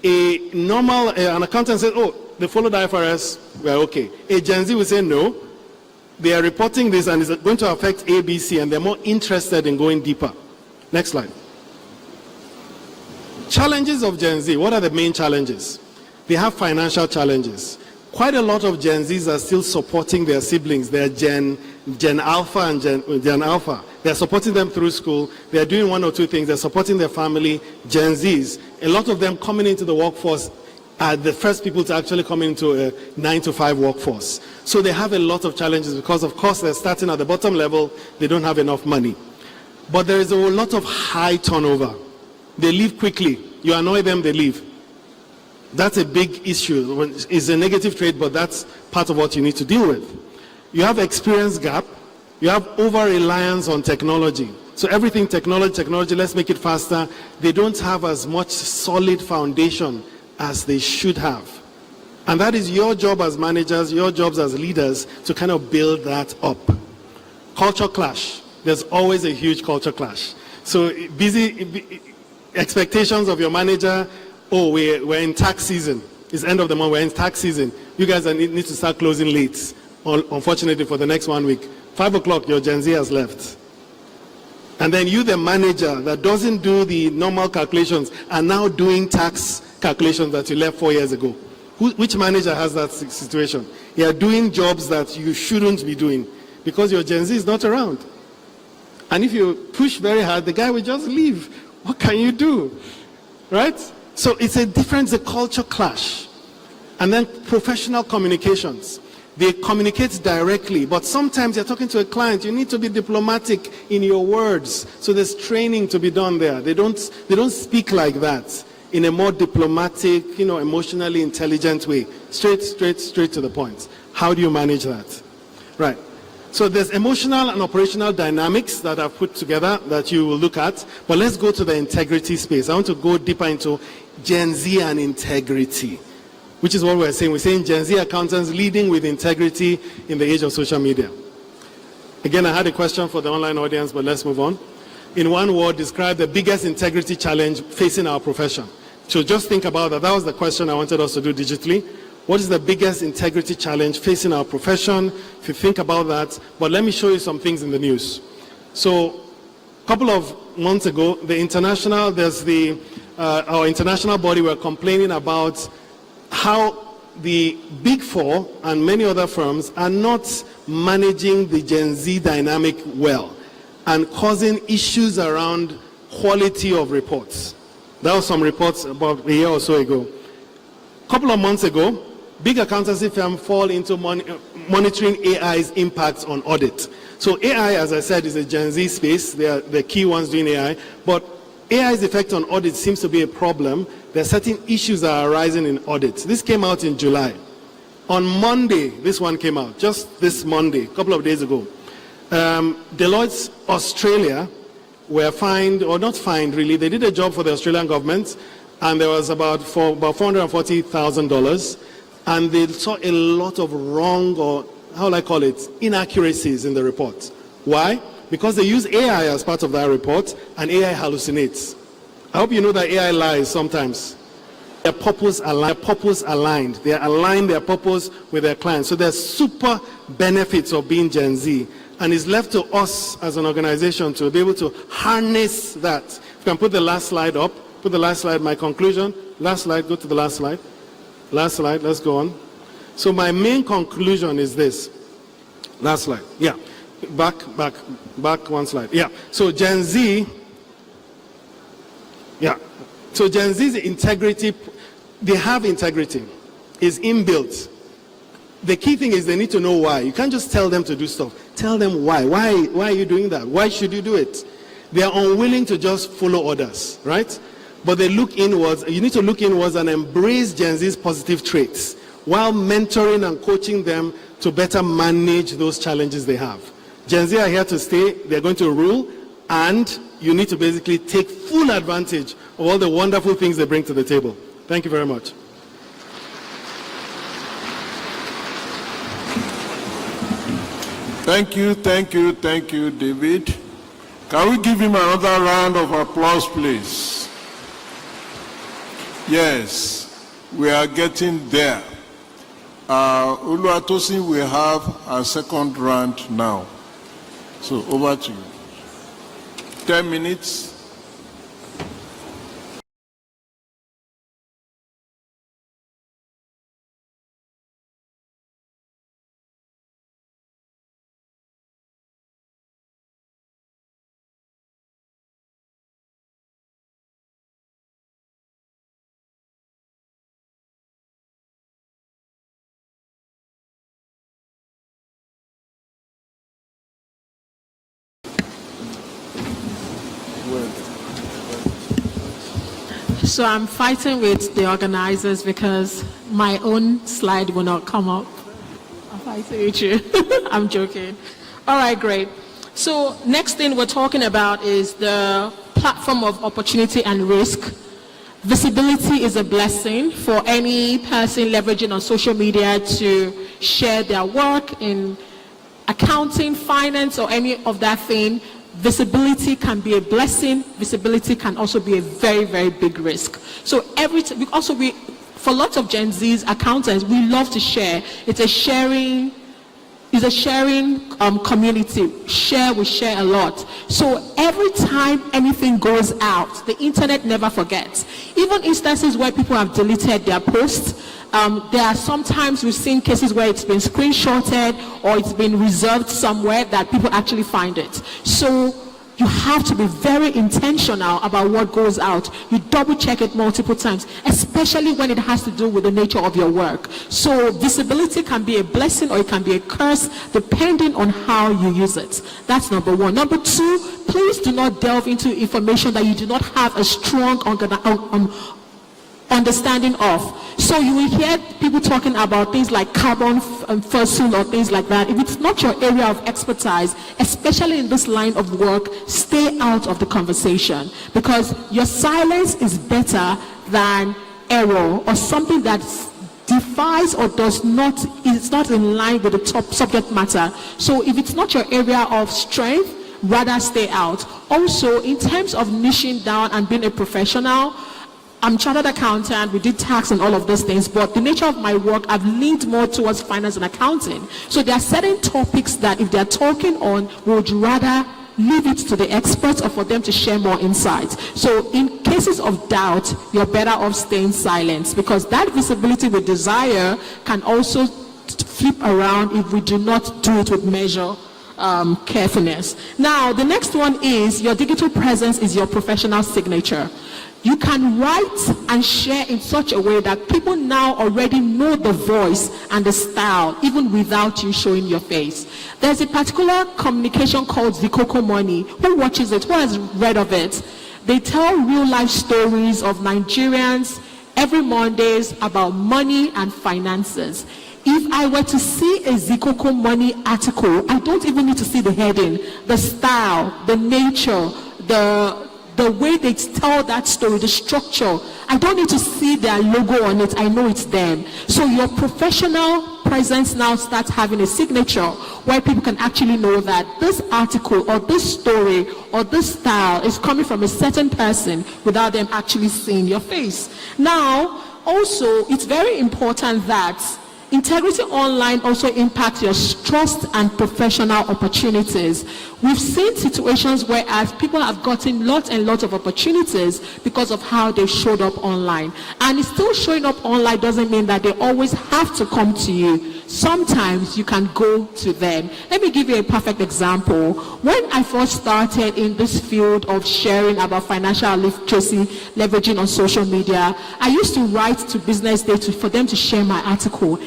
An accountant says, oh, they followed IFRS, we're okay. A Gen Z will say, no, they are reporting this and it's going to affect A, B, C, and they're more interested in going deeper. Next slide. Challenges of Gen Z, what are the main challenges? They have financial challenges. Quite a lot of Gen Zs are still supporting their siblings. They're Gen Alpha and Gen Alpha. They're supporting them through school. They're doing one or two things. They're supporting their family. Gen Zs, a lot of them coming into the workforce are the first people to actually come into a 9-to-5 workforce. So they have a lot of challenges because, of course, they're starting at the bottom level. They don't have enough money. But there is a lot of high turnover. They leave quickly. You annoy them, they leave. That's a big issue. It's a negative trait, but that's part of what you need to deal with. You have experience gap. You have over-reliance on technology. So everything technology, let's make it faster. They don't have as much solid foundation as they should have. And that is your job as managers, your jobs as leaders to kind of build that up. Culture clash. There's always a huge culture clash. So expectations of your manager, oh, we're in tax season. It's end of the month, we're in tax season. You guys need to start closing late, unfortunately, for the next 1 week. 5 o'clock, your Gen Z has left. And then you, the manager, that doesn't do the normal calculations, are now doing tax calculations that you left 4 years ago. Which manager has that situation? You are doing jobs that you shouldn't be doing because your Gen Z is not around. And if you push very hard, the guy will just leave. What can you do? Right? So it's a culture clash. And then professional communications. They communicate directly, but sometimes you're talking to a client, you need to be diplomatic in your words. So there's training to be done there. They don't speak like that in a more diplomatic, emotionally intelligent way. Straight to the point. How do you manage that? Right. So there's emotional and operational dynamics that I've put together that you will look at. But let's go to the integrity space. I want to go deeper into Gen Z and integrity, which is what we're saying. We're saying Gen Z accountants leading with integrity in the age of social media. Again, I had a question for the online audience, but let's move on. In one word, describe the biggest integrity challenge facing our profession. So just think about that. That was the question I wanted us to do digitally. What is the biggest integrity challenge facing our profession? If you think about that, but let me show you some things in the news. So a couple of months ago, our international body were complaining about how the Big Four and many other firms are not managing the Gen Z dynamic well and causing issues around quality of reports. There were some reports about a year or so ago. A couple of months ago, big accountancy firms fall into monitoring AI's impacts on audit. So AI, as I said, is a Gen Z space. They are the key ones doing AI. But AI's effect on audit seems to be a problem. There are certain issues that are arising in audits. This came out in July. On Monday, this one came out, just this Monday, a couple of days ago. Deloitte Australia were fined, or not fined really, they did a job for the Australian government, and there was about $440,000, and they saw a lot of wrong, or how will I call it, inaccuracies in the report. Why? Because they use AI as part of that report, and AI hallucinates. I hope you know that AI lies sometimes. They're purpose aligned. They align their purpose with their clients. So there's super benefits of being Gen Z. And it's left to us as an organization to be able to harness that. If you can put the last slide up. Put the last slide, my conclusion. Last slide, go to the last slide. Last slide, let's go on. So my main conclusion is this. Last slide, yeah. Back one slide, yeah. So Gen Z, yeah. So Gen Z's integrity, they have integrity, is inbuilt. The key thing is they need to know why. You can't just tell them to do stuff. Tell them why. Why are you doing that? Why should you do it? They are unwilling to just follow orders, right? But they look inwards. You need to look inwards and embrace Gen Z's positive traits while mentoring and coaching them to better manage those challenges they have. Gen Z are here to stay. They're going to rule, and you need to basically take full advantage of all the wonderful things they bring to the table. Thank you very much. Thank you, David. Can we give him another round of applause, please? Yes, we are getting there. Oluwatosin will have a second round now. So over to you. 10 minutes. So I'm fighting with the organizers because my own slide will not come up. I'm fighting with you. I'm joking. All right, great. So next thing we're talking about is the platform of opportunity and risk. Visibility is a blessing for any person leveraging on social media to share their work in accounting, finance, or any of that thing. Visibility can be a blessing. Visibility can also be a very, very big risk. So for lots of Gen Z's accountants, we love to share. It's a sharing community. We share a lot. So every time anything goes out, the internet never forgets. Even instances where people have deleted their posts There are sometimes we've seen cases where it's been screenshotted or it's been reserved somewhere that people actually find it. So you have to be very intentional about what goes out. You double check it multiple times, especially when it has to do with the nature of your work. So visibility can be a blessing or it can be a curse depending on how you use it. That's number one. Number two, please do not delve into information that you do not have a strong understanding of. So you will hear people talking about things like carbon fossil or things like that. If it's not your area of expertise, especially in this line of work, stay out of the conversation, because your silence is better than error or something that defies or is not in line with the top subject matter. So if it's not your area of strength, rather stay out. Also, in terms of niching down and being a professional, I'm chartered accountant, we did tax and all of those things, but the nature of my work, I've leaned more towards finance and accounting. So there are certain topics that if they're talking on, we would rather leave it to the experts or for them to share more insights. So in cases of doubt, you're better off staying silent, because that visibility we desire can also flip around if we do not do it with measure. Carefulness. Now, the next one is your digital presence is your professional signature. You can write and share in such a way that people now already know the voice and the style, even without you showing your face. There's a particular communication called Zikoko Money. Who watches it? Who has read of it? They tell real life stories of Nigerians every Mondays about money and finances. If I were to see a Zikoko Money article, I don't even need to see the heading, the style, the nature, the way they tell that story, the structure. I don't need to see their logo on it. I know it's them. So your professional presence now starts having a signature where people can actually know that this article or this story or this style is coming from a certain person without them actually seeing your face. Now, also, it's very important that integrity online also impacts your trust and professional opportunities. We've seen situations where as people have gotten lots and lots of opportunities because of how they showed up online. And it's still showing up online doesn't mean that they always have to come to you. Sometimes you can go to them. Let me give you a perfect example. When I first started in this field of sharing about financial literacy, leveraging on social media, I used to write to Business Day for them to share my article.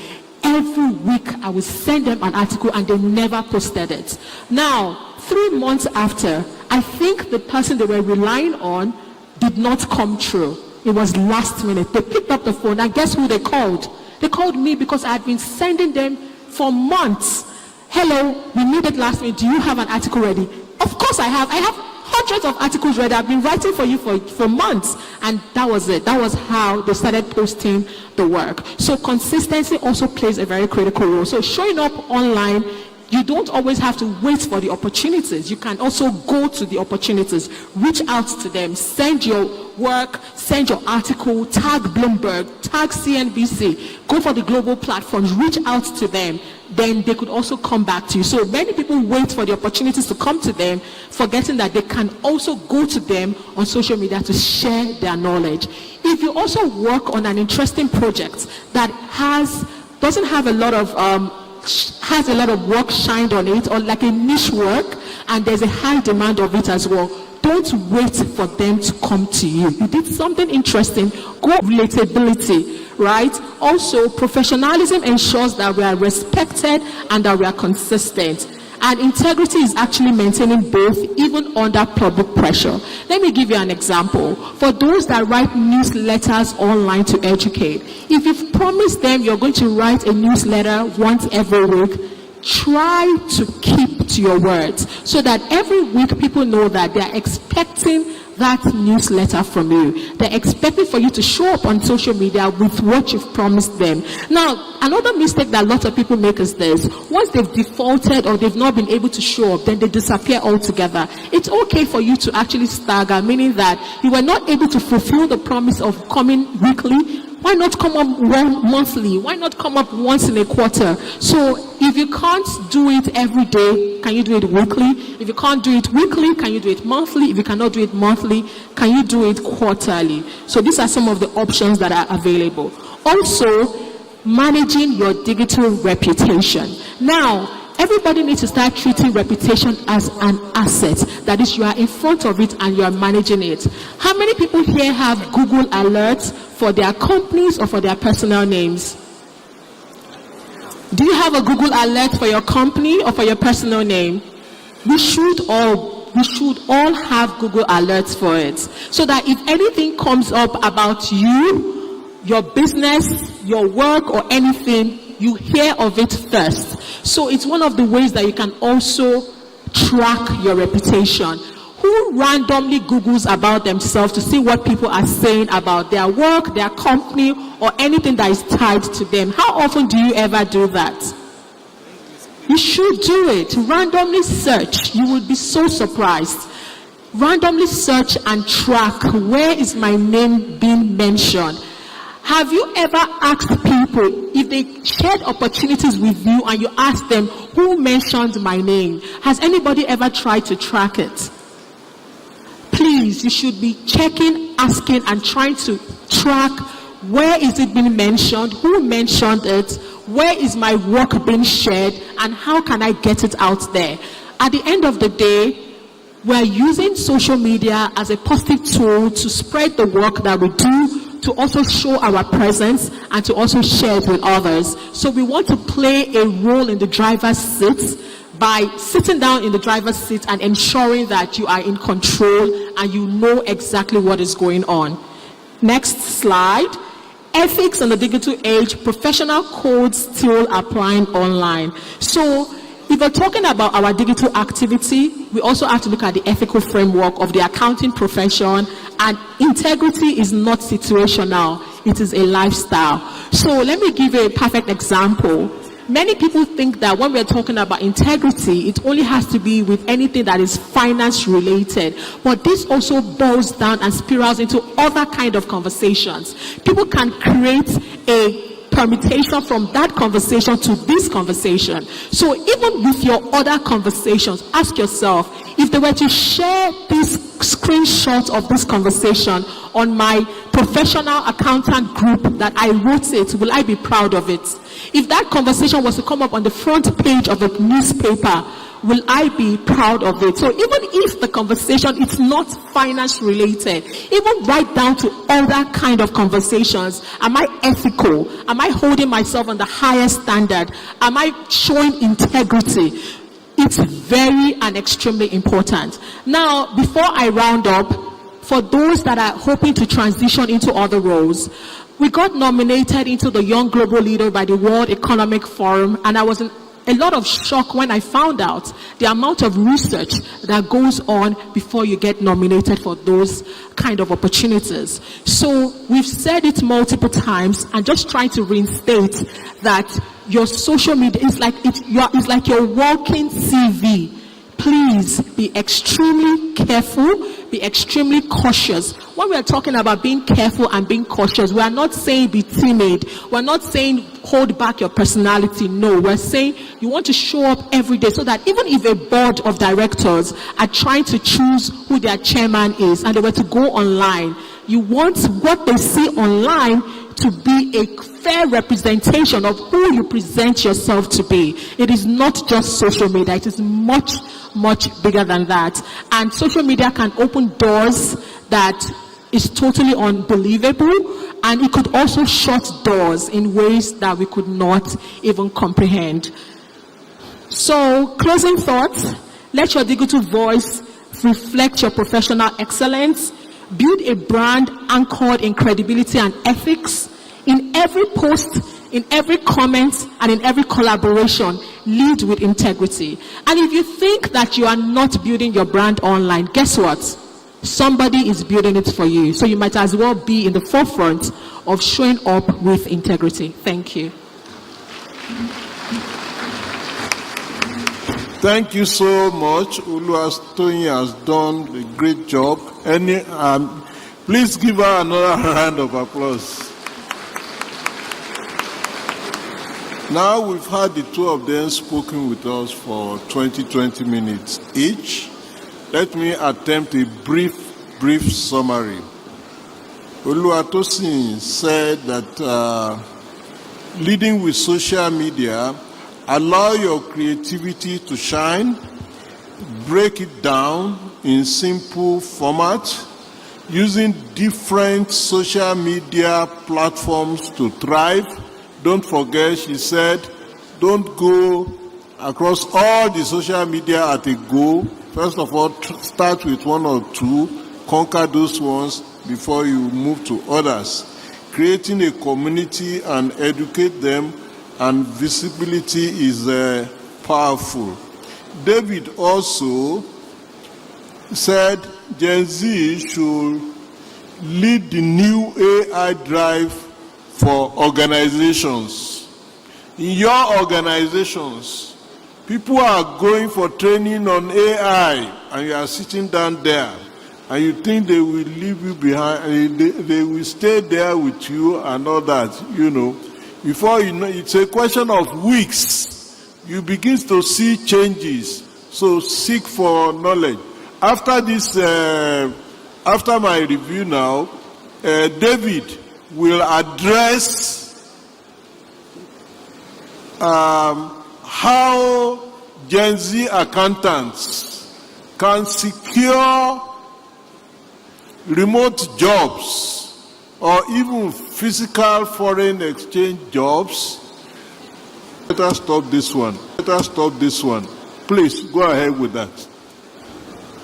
Every week I would send them an article and they never posted it. Now, 3 months after, I think the person they were relying on did not come true. It was last minute. They picked up the phone and guess who they called? They called me because I had been sending them for months. Hello, we need it last minute. Do you have an article ready? Of course I have. I have hundreds of articles ready. I've been writing for you for months. And that was it. That was how they started posting the work. So consistency also plays a very critical role. So showing up online, you don't always have to wait for the opportunities. You can also go to the opportunities, reach out to them, send your work, send your article, tag Bloomberg, tag CNBC, go for the global platforms, reach out to them. Then they could also come back to you. So many people wait for the opportunities to come to them, forgetting that they can also go to them on social media to share their knowledge. If you also work on an interesting project that doesn't have a lot of work shined on it, or like a niche work, and there's a high demand of it as well, don't wait for them to come to you. You did something interesting, go relatability, right? Also, professionalism ensures that we are respected and that we are consistent. And integrity is actually maintaining both, even under public pressure. Let me give you an example. For those that write newsletters online to educate, if you've promised them you're going to write a newsletter once every week, try to keep to your words so that every week people know that they're expecting that newsletter from you. They're expecting for you to show up on social media with what you've promised them. Now, another mistake that a lot of people make is this. Once they've defaulted or they've not been able to show up, then they disappear altogether. It's okay for you to actually stagger, meaning that you were not able to fulfill the promise of coming weekly. Why not come up monthly? Why not come up once in a quarter? So if you can't do it every day, can you do it weekly? If you can't do it weekly, can you do it monthly? If you cannot do it monthly, can you do it quarterly? So these are some of the options that are available. Also, managing your digital reputation. Now, everybody needs to start treating reputation as an asset. That is, you are in front of it and you are managing it. How many people here have Google alerts for their companies or for their personal names? Do you have a Google alert for your company or for your personal name? We should all have Google alerts for it, so that if anything comes up about you, your business, your work, or anything, you hear of it first. So it's one of the ways that you can also track your reputation. Who randomly Googles about themselves to see what people are saying about their work, their company, or anything that is tied to them? How often do you ever do that? You should do it. Randomly search. You will be so surprised. Randomly search and track, where is my name being mentioned? Have you ever asked people if they shared opportunities with you and you asked them, who mentioned my name? Has anybody ever tried to track it? Please, you should be checking, asking, and trying to track, where is it being mentioned, who mentioned it, where is my work being shared, and how can I get it out there? At the end of the day, we're using social media as a positive tool to spread the work that we do, to also show our presence, and to also share it with others. So we want to play a role in the driver's seat by sitting down in the driver's seat and ensuring that you are in control and you know exactly what is going on. Next slide. Ethics in the digital age, professional codes still applying online. So if we're talking about our digital activity, we also have to look at the ethical framework of the accounting profession, and integrity is not situational, it is a lifestyle. So let me give you a perfect example. Many people think that when we're talking about integrity, it only has to be with anything that is finance related. But this also boils down and spirals into other kind of conversations. People can create a permutation from that conversation to this conversation. So even with your other conversations, ask yourself, if they were to share this screenshot of this conversation on my professional accountant group that I wrote it, will I be proud of it? If that conversation was to come up on the front page of a newspaper, will I be proud of it? So even if the conversation is not finance related, even right down to other kind of conversations, am I ethical? Am I holding myself on the highest standard? Am I showing integrity? It's very and extremely important. Now, before I round up, for those that are hoping to transition into other roles, we got nominated into the Young Global Leader by the World Economic Forum, and I was in a lot of shock when I found out the amount of research that goes on before you get nominated for those kind of opportunities. So we've said it multiple times, and just trying to reinstate that your social media is like it's like your walking CV. Please be extremely careful, be extremely cautious. When we are talking about being careful and being cautious, we are not saying be timid. We're not saying hold back your personality. No, we're saying you want to show up every day, so that even if a board of directors are trying to choose who their chairman is and they were to go online, you want what they see online to be a fair representation of who you present yourself to be. It is not just social media. It is much, much bigger than that. And social media can open doors that is totally unbelievable, and it could also shut doors in ways that we could not even comprehend. So, closing thoughts, let your digital voice reflect your professional excellence. Build a brand anchored in credibility and ethics. In every post, in every comment, and in every collaboration, lead with integrity. And if you think that you are not building your brand online, guess what? Somebody is building it for you. So you might as well be in the forefront of showing up with integrity. Thank you. Thank you so much. Oluwatoyin has done a great job. Please give her another round of applause. Now we've had the two of them spoken with us for 20 minutes each. Let me attempt a brief summary. Oluwatoyin said that leading with social media, allow your creativity to shine, break it down in simple format, using different social media platforms to thrive. Don't forget, she said, don't go across all the social media at a go. First of all, start with one or two, conquer those ones before you move to others. Creating a community and educate them, and visibility is powerful. David also said Gen Z should lead the new AI drive for organizations. In your organizations, people are going for training on AI, and you are sitting down there, and you think they will leave you behind, and they will stay there with you and all that, you know. Before you know, it's a question of weeks. You begin to see changes. So seek for knowledge. After this, after my review now, David will address how Gen Z accountants can secure remote jobs or even physical foreign exchange jobs. Let us stop this one. Let us stop this one. Please go ahead with that.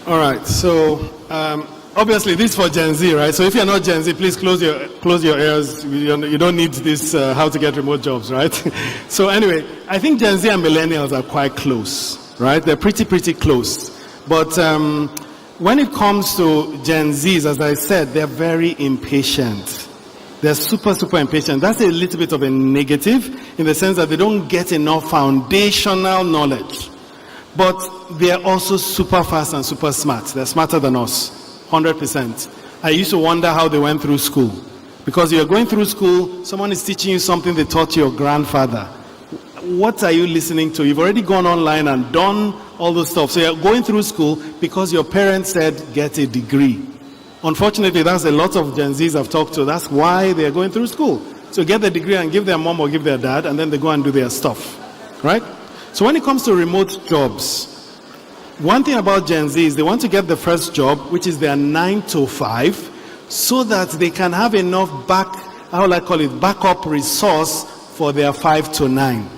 All right, so obviously this is for Gen Z, right? So if you're not Gen Z, please close your ears. You don't need this how to get remote jobs, right? So anyway, I think Gen Z and millennials are quite close, right? They're pretty close. But when it comes to Gen Zs, as I said, they're very impatient. They're super impatient. That's a little bit of a negative in the sense that they don't get enough foundational knowledge. But they're also super fast and super smart. They're smarter than us, 100%. I used to wonder how they went through school. Because you're going through school, someone is teaching you something they taught your grandfather. What are you listening to? You've already gone online and done all those stuff. So you're going through school because your parents said, get a degree. Unfortunately, that's a lot of Gen Zs I've talked to. That's why they're going through school. So get the degree and give their mom or give their dad, and then they go and do their stuff. Right? So when it comes to remote jobs, one thing about Gen Z is they want to get the first job, which is their 9 to 5, so that they can have enough backup resource for their 5 to 9.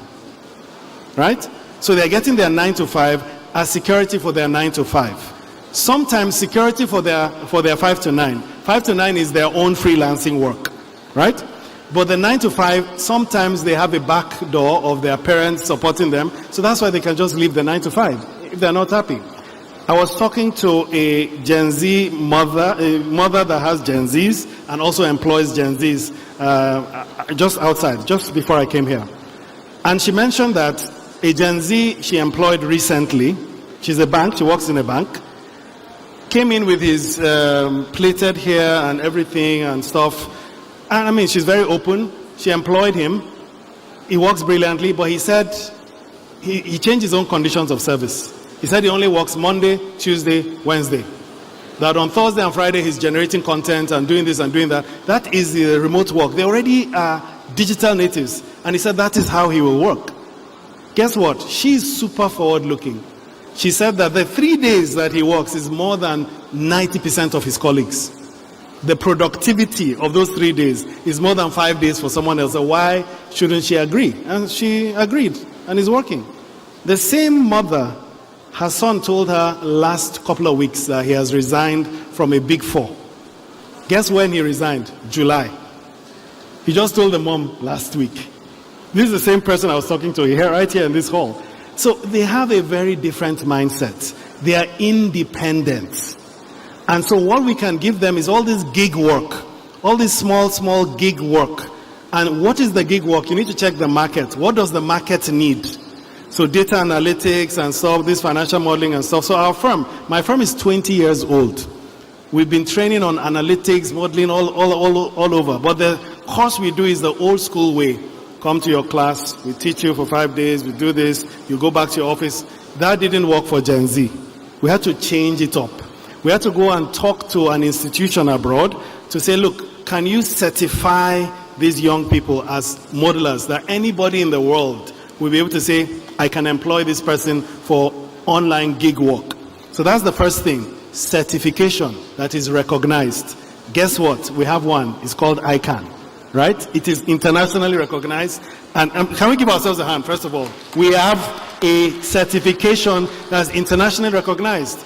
Right? So they're getting their 9 to 5 as security for their 9 to 5. Sometimes security for their 5 to 9. 5 to 9 is their own freelancing work. Right? But the 9 to 5, sometimes they have a back door of their parents supporting them. So that's why they can just leave the 9 to 5 if they're not happy. I was talking to a Gen Z mother, a mother that has Gen Zs and also employs Gen Zs just outside, just before I came here. And she mentioned that a Gen Z she employed recently, she's a bank, she works in a bank, came in with his plaited hair and everything and stuff. And I mean, she's very open. She employed him. He works brilliantly, but he said he changed his own conditions of service. He said he only works Monday, Tuesday, Wednesday. That on Thursday and Friday he's generating content and doing this and doing that. That is the remote work. They already are digital natives. And he said that is how he will work. Guess what? She's super forward looking. She said that the 3 days that he works is more than 90% of his colleagues. The productivity of those 3 days is more than 5 days for someone else. So why shouldn't she agree? And she agreed and is working. The same mother, her son told her last couple of weeks that he has resigned from a Big Four. Guess when he resigned? July. He just told the mom last week. This is the same person I was talking to here, right here in this hall. So they have a very different mindset. They are independent. And so what we can give them is all this gig work, all this small gig work. And what is the gig work? You need to check the market. What does the market need? So data analytics and stuff, this financial modeling and stuff. So our firm, my firm is 20 years old. We've been training on analytics, modeling all over. But the course we do is the old school way. Come to your class, we teach you for 5 days, we do this, you go back to your office. That didn't work for Gen Z. We had to change it up. We had to go and talk to an institution abroad to say, look, can you certify these young people as modelers, that anybody in the world will be able to say, I can employ this person for online gig work. So that's the first thing, certification that is recognized. Guess what? We have one. It's called ICAN, right? It is internationally recognized. And can we give ourselves a hand, first of all? We have a certification that's internationally recognized.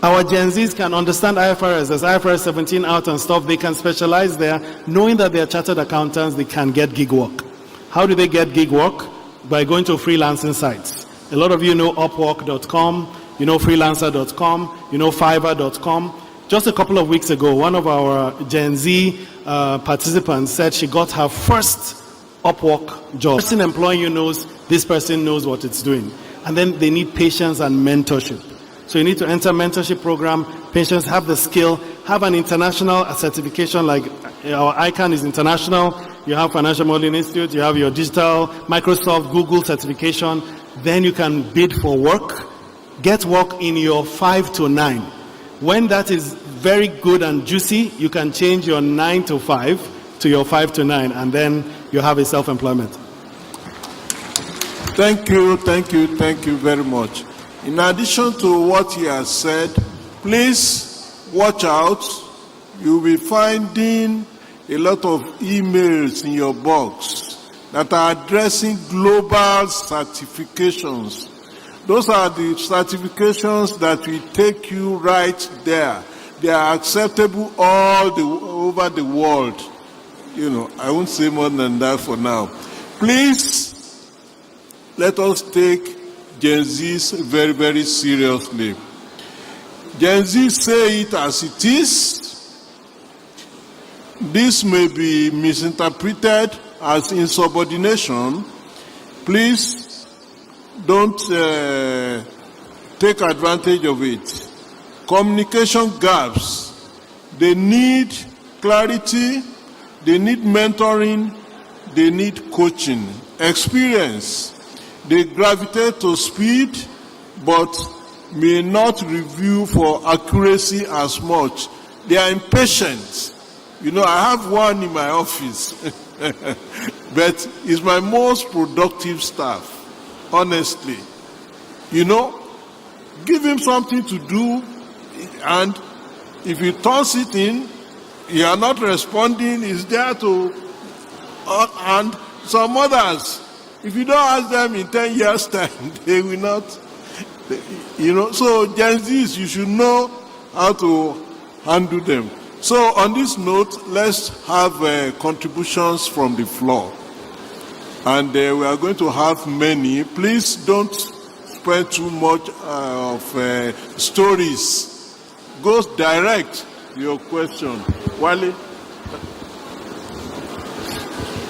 Our Gen Zs can understand IFRS. There's IFRS 17 out and stuff. They can specialize there. Knowing that they're chartered accountants, they can get gig work. How do they get gig work? By going to freelancing sites. A lot of you know Upwork.com, you know Freelancer.com, you know Fiverr.com. Just a couple of weeks ago, one of our Gen Z participants said she got her first Upwork job. The person employing you knows this person knows what it's doing. And then they need patience and mentorship. So you need to enter mentorship program, patients have the skill, have an international certification like our ICAN is international, you have Financial Modeling Institute, you have your digital, Microsoft, Google certification, then you can bid for work, get work in your 5 to 9. When that is very good and juicy, you can change your 9 to 5 to your 5 to 9, and then you have a self-employment. Thank you very much. In addition to what he has said, please watch out. You'll be finding a lot of emails in your box that are addressing global certifications. Those are the certifications that will take you right there. They are acceptable over the world. You know, I won't say more than that for now. Please, let us take Gen Zs very, very seriously. Gen Z say it as it is. This may be misinterpreted as insubordination. Please don't take advantage of it. Communication gaps. They need clarity. They need mentoring. They need coaching. Experience. They gravitate to speed, but may not review for accuracy as much. They are impatient. You know, I have one in my office, but he's my most productive staff, honestly. You know, give him something to do, and if he turns it in, you are not responding, he's there to, and some others, if you don't ask them in 10 years' time, they will not, you know. So Gen Zs, you should know how to handle them. So on this note, let's have contributions from the floor. And we are going to have many. Please don't spend too much of stories. Go direct to your question. Wale?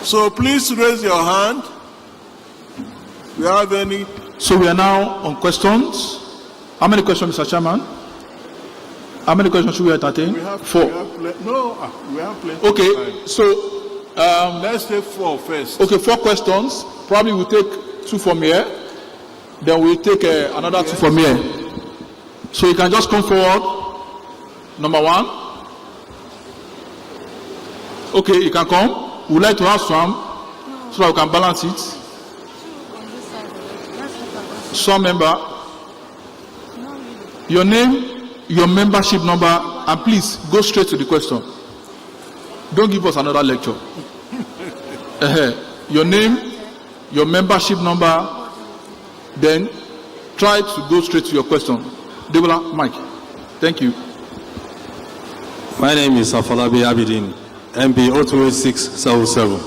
So please raise your hand. Do you have any? So we are now on questions. How many questions, Mr. Chairman? How many questions should we entertain? We have 4. We have plenty. Okay, so let's take 4 first. okay, 4 questions. Probably we'll take 2 from here. Then we'll take another 2 from here. So you can just come forward. Number 1. Okay, you can come. We'd like to have some so that we can balance it. Some member, your name, your membership number, and please go straight to the question. Don't give us another lecture. Your name, your membership number, then try to go straight to your question. Debola, Mike. Thank you. My name is Afolabi Abidin, MB 028677.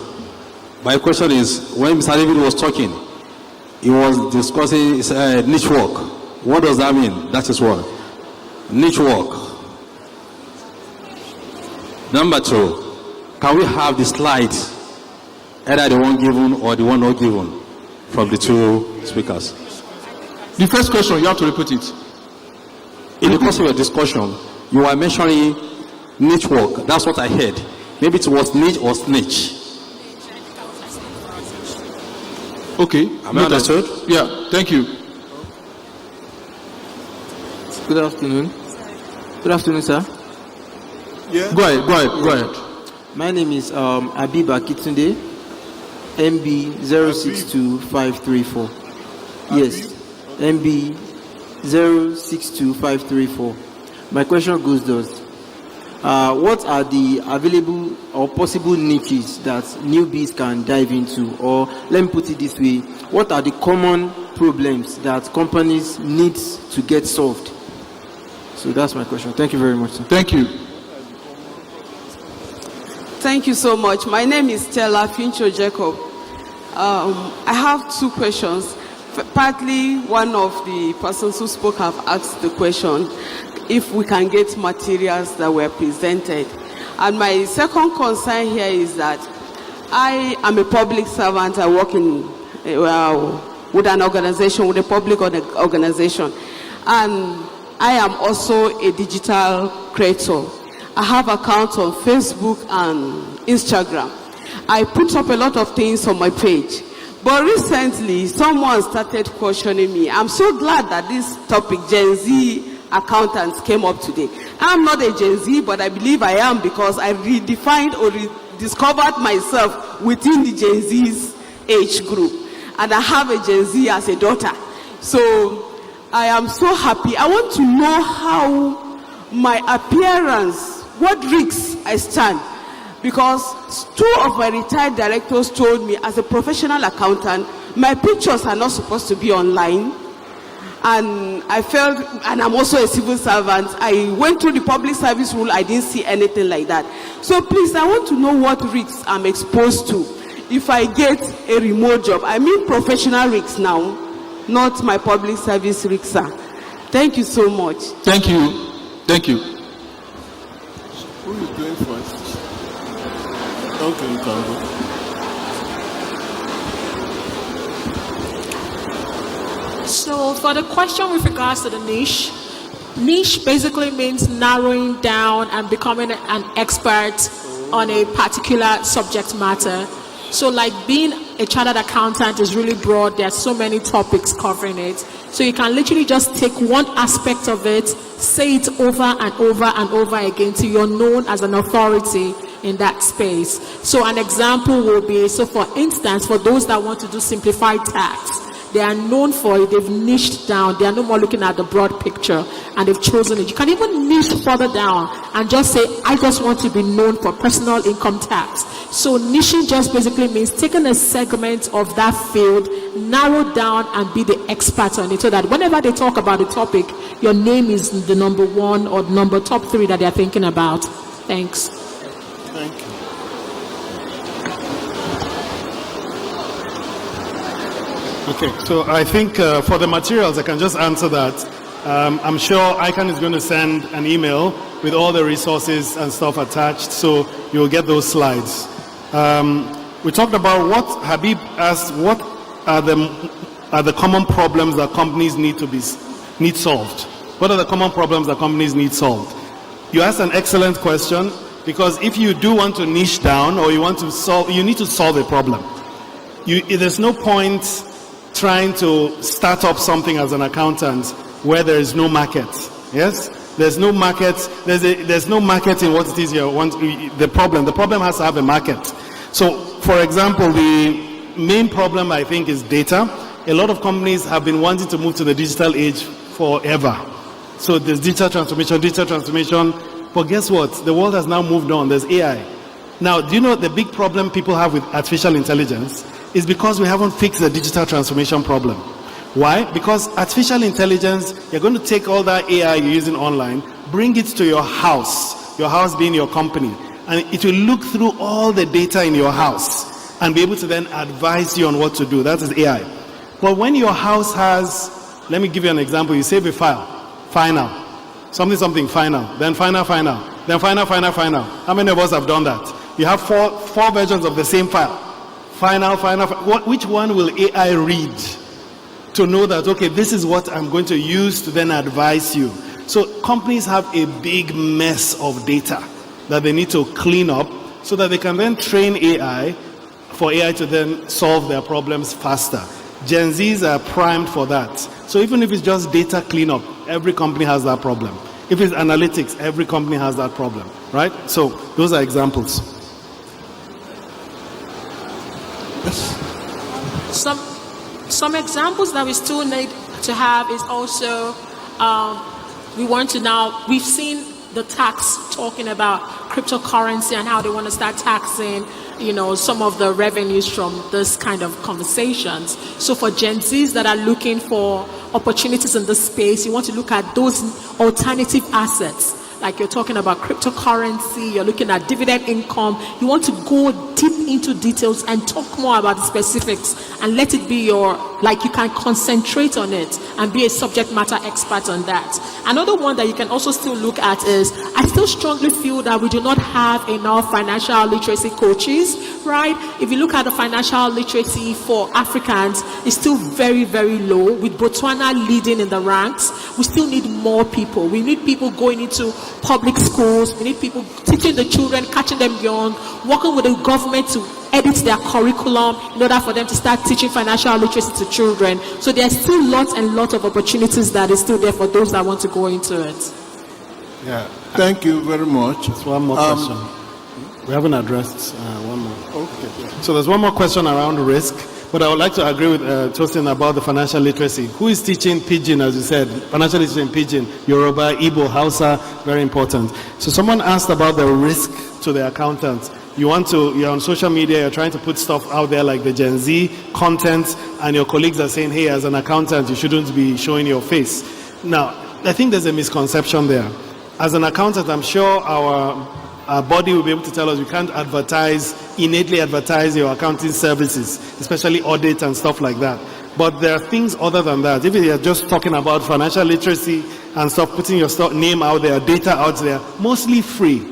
My question is, when Mr. David was talking, he was discussing niche work. What does that mean? That is what. Niche work. Number 2, can we have the slides, either the one given or the one not given, from the 2 speakers? The first question, you have to repeat it. In the course of your discussion, you were mentioning niche work. That's what I heard. Maybe it was niche or snitch. Okay. Am I understood? Yeah, thank you. Good afternoon. Good afternoon, sir. Yeah. Go ahead. My name is Abib Akitunde, MB 062534. Yes, MB 062534. My question goes thus. What are the available or possible niches that newbies can dive into? Or let me put it this way, what are the common problems that companies need to get solved? So that's my question. Thank you very much, sir. Thank you. Thank you so much. My name is Stella Fincho Jacob. I have two questions. Partly, one of the persons who spoke have asked the question if we can get materials that were presented. And my second concern here is that I am a public servant. I work in with an organization, with a public organization. And I am also a digital creator. I have accounts on Facebook and Instagram. I put up a lot of things on my page. But recently, someone started questioning me. I'm so glad that this topic, Gen Z accountants, came up today. I'm not a Gen Z, but I believe I am because I redefined or rediscovered myself within the Gen Z's age group. And I have a Gen Z as a daughter. So I am so happy. I want to know how my appearance, what risks I stand. Because two of my retired directors told me, as a professional accountant, my pictures are not supposed to be online. And I felt, and I'm also a civil servant, I went through the public service rule, I didn't see anything like that. So please, I want to know what risks I'm exposed to if I get a remote job. I mean professional risks now, not my public service risks, sir. Thank you so much. Thank you. Thank you. Who is going first? Okay, you can go. So for the question with regards to the niche basically means narrowing down and becoming an expert on a particular subject matter. So like being a chartered accountant is really broad. There are so many topics covering it. So you can literally just take one aspect of it, say it over and over and over again till you're known as an authority in that space. So an example will be, so for instance, for those that want to do simplified tax, they are known for it, they've niched down, they are no more looking at the broad picture, and they've chosen it. You can even niche further down and just say, I just want to be known for personal income tax. So niching just basically means taking a segment of that field, narrow down and be the expert on it, so that whenever they talk about the topic, your name is the number one or number top three that they're thinking about. Thanks. Thank you. Okay, so I think for the materials, I can just answer that. I'm sure ICAN is going to send an email with all the resources and stuff attached, so you'll get those slides. We talked about what Habib asked, what are the common problems that companies need solved? What are the common problems that companies need solved? You asked an excellent question, because if you do want to niche down or you want to solve, you need to solve a problem. There's no point trying to start up something as an accountant where there is no market. Yes? There's no market. There's no market in what it is you want. The problem has to have a market. So, for example, the main problem I think is data. A lot of companies have been wanting to move to the digital age forever. So there's digital transformation. But guess what? The world has now moved on. There's AI. Now, do you know the big problem people have with artificial intelligence is because we haven't fixed the digital transformation problem. Why? Because artificial intelligence, you're going to take all that AI you're using online, bring it to your house being your company, and it will look through all the data in your house and be able to then advise you on what to do. That is AI. But when your house has, let me give you an example, you save a file, final, something final, then final, then final. How many of us have done that? You have four versions of the same file. Final. Which one will AI read to know that, okay, this is what I'm going to use to then advise you? So companies have a big mess of data that they need to clean up so that they can then train AI for AI to then solve their problems faster. Gen Zs are primed for that. So even if it's just data cleanup, every company has that problem. If it's analytics, every company has that problem, right? So those are examples. Some examples that we still need to have is also, we've seen the tax talking about cryptocurrency and how they want to start taxing, some of the revenues from this kind of conversations. So for Gen Zs that are looking for opportunities in this space, you want to look at those alternative assets. Like you're talking about cryptocurrency, you're looking at dividend income. You want to go deep into details and talk more about the specifics and let it be you can concentrate on it and be a subject matter expert on that. Another one that you can also still look at is, I still strongly feel that we do not have enough financial literacy coaches, right? If you look at the financial literacy for Africans, it's still very, very low, with Botswana leading in the ranks. We still need more people. We need people going into public schools. We need people teaching the children, catching them young, working with the government to edit their curriculum in order for them to start teaching financial literacy to children. So there's still lots and lots of opportunities that is still there for those that want to go into it. Yeah. Thank you very much. Just one more question. We haven't addressed one more. Okay. So there's one more question around risk, but I would like to agree with Tosin about the financial literacy. Who is teaching Pidgin, as you said? Financial literacy in Pidgin, Yoruba, Igbo, Hausa, very important. So someone asked about the risk to the accountants. You're on social media, you're trying to put stuff out there like the Gen Z content, and your colleagues are saying, hey, as an accountant, you shouldn't be showing your face. Now, I think there's a misconception there. As an accountant, I'm sure our body will be able to tell us you can't innately advertise your accounting services, especially audit and stuff like that. But there are things other than that. If you're just talking about financial literacy and stuff, putting your name out there, data out there, mostly free,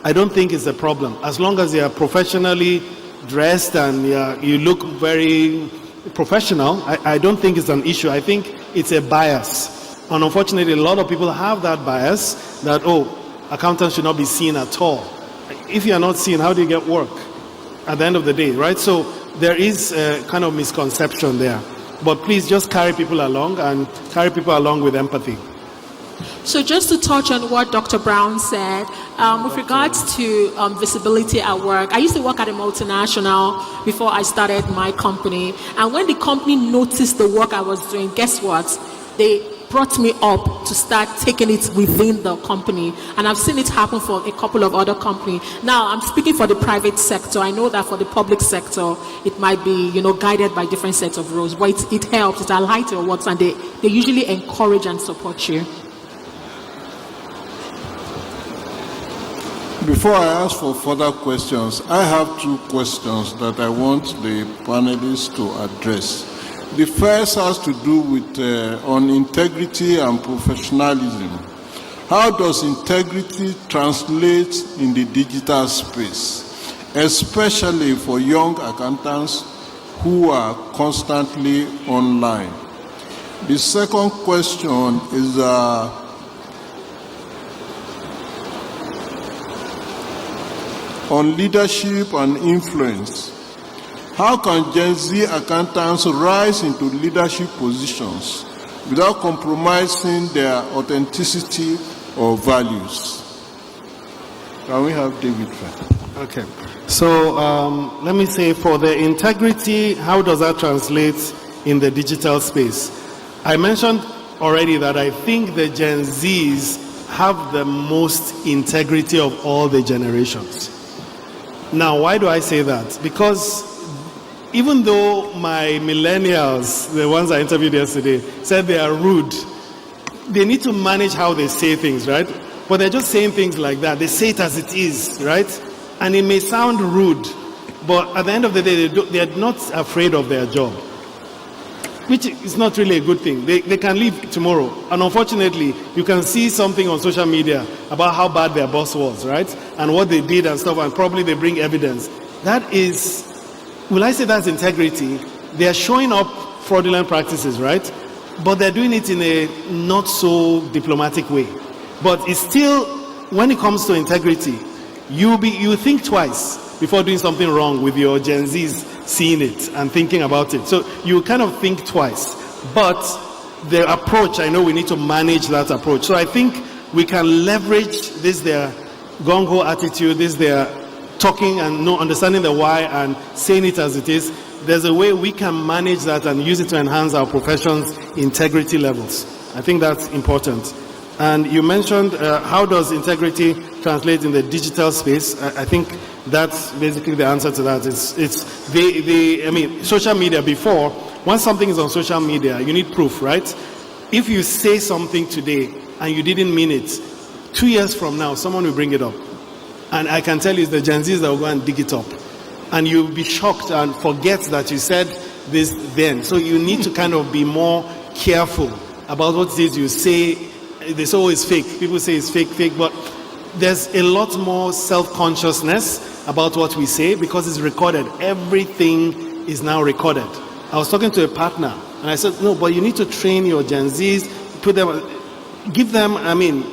I don't think it's a problem. As long as you're professionally dressed and you look very professional, I don't think it's an issue. I think it's a bias. And unfortunately, a lot of people have that bias that, accountants should not be seen at all. If you're not seen, how do you get work at the end of the day, right? So there is a kind of misconception there. But please just carry people along and carry people along with empathy. So just to touch on what Dr. Brown said, with regards to visibility at work, I used to work at a multinational before I started my company. And when the company noticed the work I was doing, guess what? They brought me up to start taking it within the company. And I've seen it happen for a couple of other companies. Now, I'm speaking for the private sector. I know that for the public sector, it might be, guided by different sets of rules. But it helps. It highlights your works, and they usually encourage and support you. Before I ask for further questions, I have two questions that I want the panelists to address. The first has to do with on integrity and professionalism. How does integrity translate in the digital space, especially for young accountants who are constantly online? The second question is on leadership and influence. How can Gen Z accountants rise into leadership positions without compromising their authenticity or values? Can we have David first? Okay. So let me say, for the integrity, how does that translate in the digital space? I mentioned already that I think the Gen Zs have the most integrity of all the generations. Now, why do I say that? Because even though my millennials, the ones I interviewed yesterday, said they are rude, they need to manage how they say things, right? But they're just saying things like that. They say it as it is, right? And it may sound rude, but at the end of the day, they're not afraid of their job, which is not really a good thing. They can leave tomorrow. And unfortunately, you can see something on social media about how bad their boss was, right? And what they did and stuff, and probably they bring evidence. That is, will I say that's integrity? They are showing up fraudulent practices, right? But they're doing it in a not so diplomatic way. But it's still, when it comes to integrity, you think twice before doing something wrong with your Gen Zs seeing it and thinking about it. So you kind of think twice. But the approach, I know we need to manage that approach. So I think we can leverage this their gung-ho attitude, this their talking and understanding the why and saying it as it is, there's a way we can manage that and use it to enhance our profession's integrity levels. I think that's important. And you mentioned how does integrity translate in the digital space? I think that's basically the answer to that. Social media before, once something is on social media, you need proof, right? If you say something today and you didn't mean it, 2 years from now, someone will bring it up. And I can tell you, it's the Gen Zs that will go and dig it up. And you'll be shocked and forget that you said this then. So you need to kind of be more careful about what it is you say. They say, oh, it's fake. People say it's fake, but there's a lot more self-consciousness about what we say because it's recorded. Everything is now recorded. I was talking to a partner, and I said, no, but you need to train your Gen Zs, give them,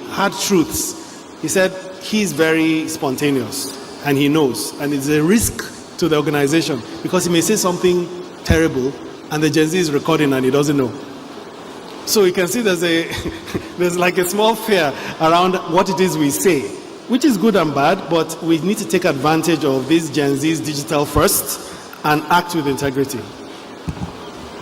hard truths. He said, he's very spontaneous, and he knows, and it's a risk to the organization because he may say something terrible, and the Gen Z is recording, and he doesn't know. So you can see there's like a small fear around what it is we say, which is good and bad, but we need to take advantage of this Gen Z's digital first and act with integrity.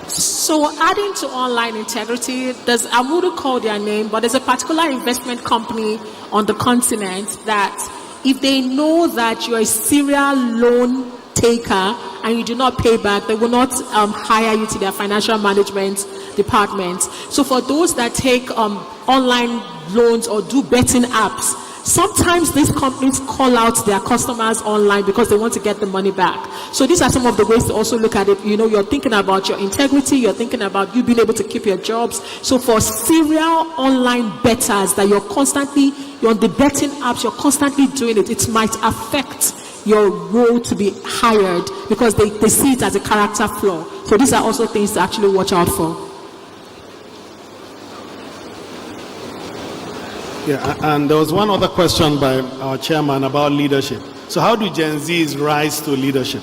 So adding to online integrity, I wouldn't call their name, but there's a particular investment company on the continent that if they know that you're a serial loan taker and you do not pay back, they will not hire you to their financial management department. So for those that take online loans or do betting apps, sometimes these companies call out their customers online because they want to get the money back. So these are some of the ways to also look at it. You're thinking about your integrity, you're thinking about you being able to keep your jobs. So for serial online bettors that you're on the betting apps, you're constantly doing it, it might affect your role to be hired because they see it as a character flaw. So these are also things to actually watch out for. Yeah, and there was one other question by our chairman about leadership. So how do Gen Zs rise to leadership?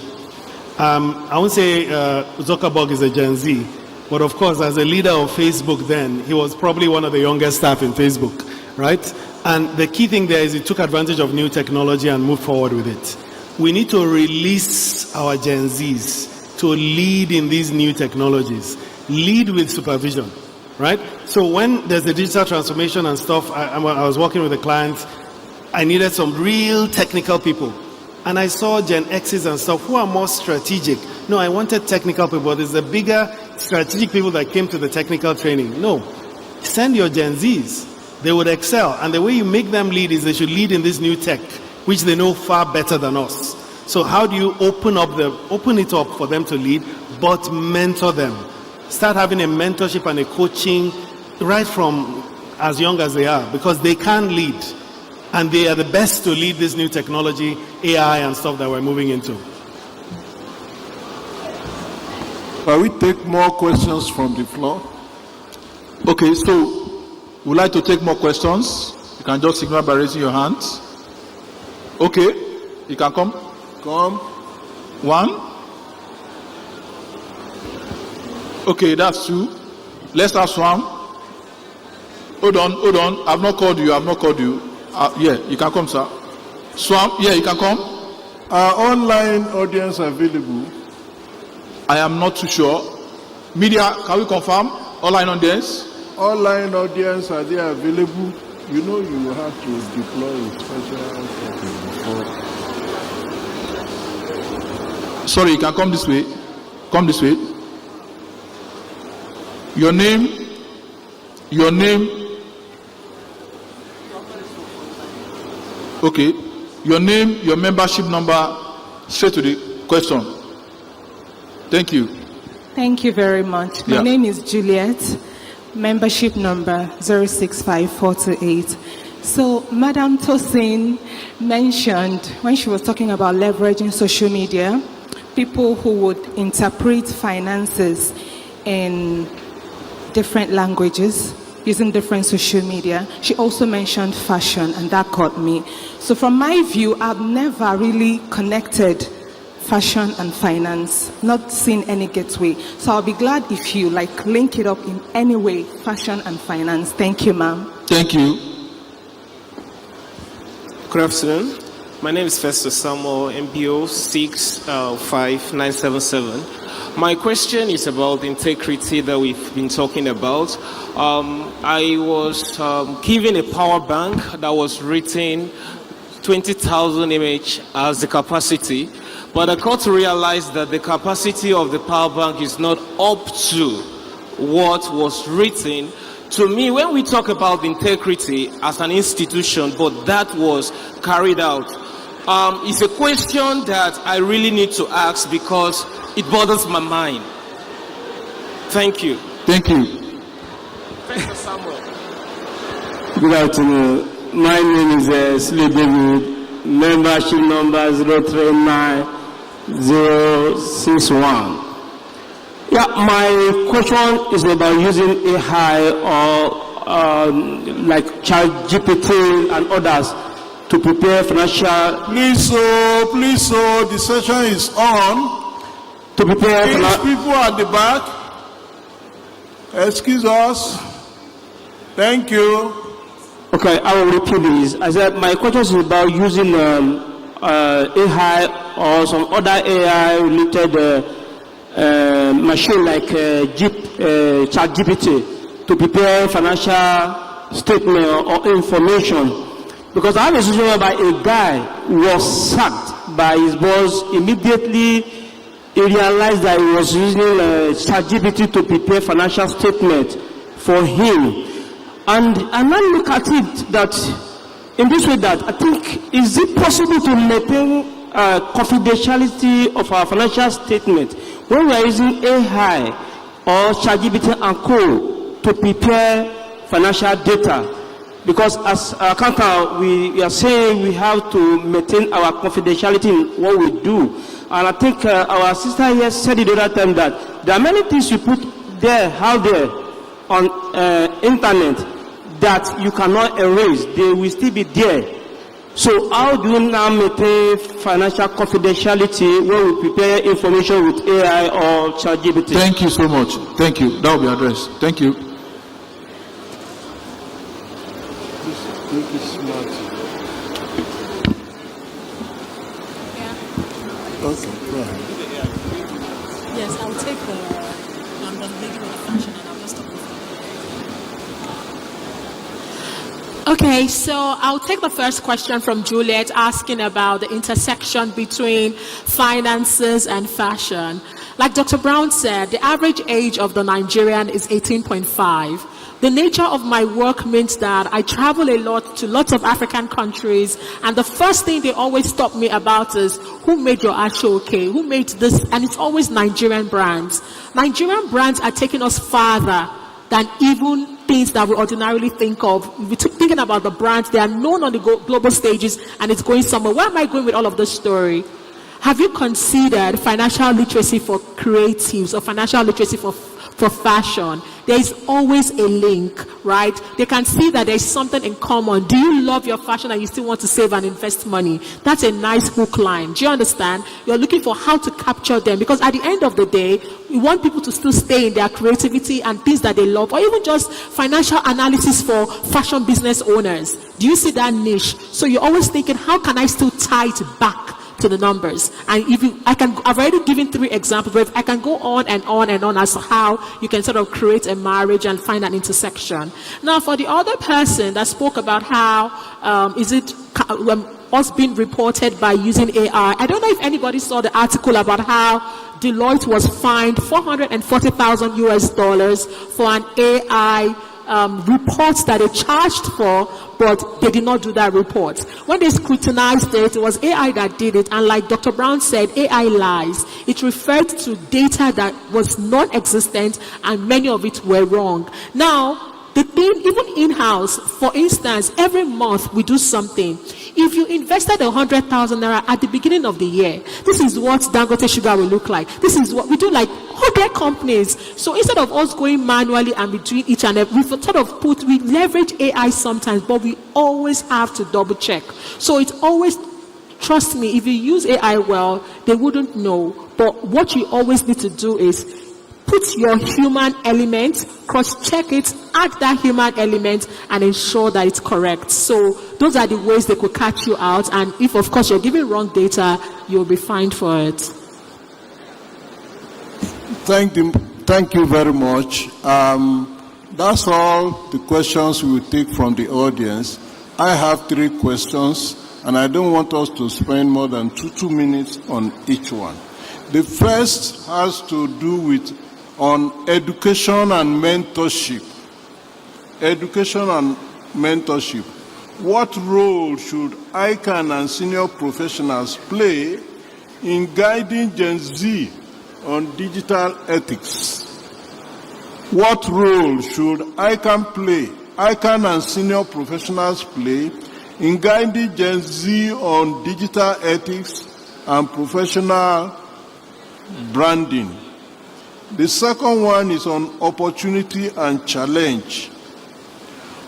I won't say Zuckerberg is a Gen Z, but of course, as a leader of Facebook then, he was probably one of the youngest staff in Facebook, right? And the key thing there is he took advantage of new technology and moved forward with it. We need to release our Gen Zs to lead in these new technologies. Lead with supervision. Right? So when there's the digital transformation and stuff, I was working with a client, I needed some real technical people. And I saw Gen X's and stuff who are more strategic. No, I wanted technical people, but there's the bigger strategic people that came to the technical training. No, send your Gen Zs. They would excel. And the way you make them lead is they should lead in this new tech, which they know far better than us. So how do you open it up for them to lead, but mentor them? Start having a mentorship and a coaching right from as young as they are, because they can lead and they are the best to lead this new technology, AI and stuff that we're moving into. Can we take more questions from the floor? Okay, so we'd like to take more questions. You can just signal by raising your hands. Okay, you can come. Come. One. Okay, that's two. Let's have Swam. Hold on. I've not called you. Yeah, you can come, sir. Swam, yeah, you can come. Are online audience available? I am not too sure. Media, can we confirm? Online audience? Online audience, are they available? You know you have to deploy a special before. Sorry, you can come this way. Come this way. Your name. Okay. Your name, your membership number, straight to the question. Thank you. Thank you very much. My name is Juliet. Membership number 065428. So Madam Tosin mentioned when she was talking about leveraging social media, people who would interpret finances in different languages, using different social media. She also mentioned fashion, and that caught me. So from my view, I've never really connected fashion and finance, not seen any gateway. So I'll be glad if you link it up in any way, fashion and finance. Thank you, ma'am. Thank you. Good afternoon. My name is Festus Samuel, MBO 65977. My question is about integrity that we've been talking about. I was given a power bank that was written 20,000 mAh as the capacity, but I got to realize that the capacity of the power bank is not up to what was written. To me, when we talk about integrity as an institution, but that was carried out, it's a question that I really need to ask because it bothers my mind. Thank you. Thank you. Thank you, Samuel. Good afternoon. My name is Sule David. Membership number 039061. Yeah, my question is about using AI or like ChatGPT and others to prepare financial. Please, the session is on. To prepare people at the back, excuse us. Thank you. Okay, I will repeat this. I said my question is about using AI or some other AI related machine like ChatGPT to prepare financial statement or information. Because I have a situation whereby a guy was sacked by his boss immediately. He realized that he was using ChatGPT to prepare financial statement for him. And I look at it that in this way that I think, is it possible to maintain confidentiality of our financial statement when we are using AI or ChatGPT and co to prepare financial data? Because as an accountant, we are saying we have to maintain our confidentiality in what we do. And I think our sister here said it the other time that there are many things you put there, out there on internet that you cannot erase. They will still be there. So how do you now maintain financial confidentiality when we prepare information with AI or ChatGPT? Thank you so much. Thank you. That will be addressed. Thank you. Yes, I'll take the lady with the fashion and I'll just talk with her. Okay, so I'll take the first question from Juliet asking about the intersection between finances and fashion. Like Dr. Brown said, the average age of the Nigerian is 18.5. The nature of my work means that I travel a lot to lots of African countries, and the first thing they always stop me about is, who made your ashoke? Who made this? And it's always Nigerian brands. Nigerian brands are taking us farther than even things that we ordinarily think of. We're thinking about the brands, they are known on the global stages, and it's going somewhere. Where am I going with all of this story? Have you considered financial literacy for creatives or financial literacy for fashion? There is always a link, right? They can see that there is something in common. Do you love your fashion and you still want to save and invest money? That's a nice hook line. Do you understand? You're looking for how to capture them, because at the end of the day, we want people to still stay in their creativity and things that they love, or even just financial analysis for fashion business owners. Do you see that niche? So you're always thinking, how can I still tie it back to the numbers? And I've already given 3 examples, but I can go on and on and on as to how you can sort of create a marriage and find an intersection. Now, for the other person that spoke about how what's been reported by using AI, I don't know if anybody saw the article about how Deloitte was fined $440,000 for an AI reports that they charged for, but they did not do that report. When they scrutinized it, it was AI that did it, and like Dr. Brown said, AI lies. It referred to data that was non-existent, and many of it were wrong. Now, the thing, even in-house, for instance, every month we do something. If you invested 100,000 naira at the beginning of the year, this is what Dangote Sugar will look like. This is what we do, like 100 companies. So instead of us going manually and between each and every, we leverage AI sometimes, but we always have to double check. So it's always, trust me, if you use AI well, they wouldn't know. But what you always need to do is put your human element, cross-check it, add that human element, and ensure that it's correct. So those are the ways they could catch you out. And if, of course, you're giving wrong data, you'll be fined for it. Thank you very much. That's all the questions we will take from the audience. I have 3 questions, and I don't want us to spend more than 2 minutes on each one. The first has to do with on education and mentorship. Education and mentorship. What role should ICAN and senior professionals play in guiding Gen Z on digital ethics? What role should ICAN and senior professionals play in guiding Gen Z on digital ethics and professional branding? The second one is on opportunity and challenge.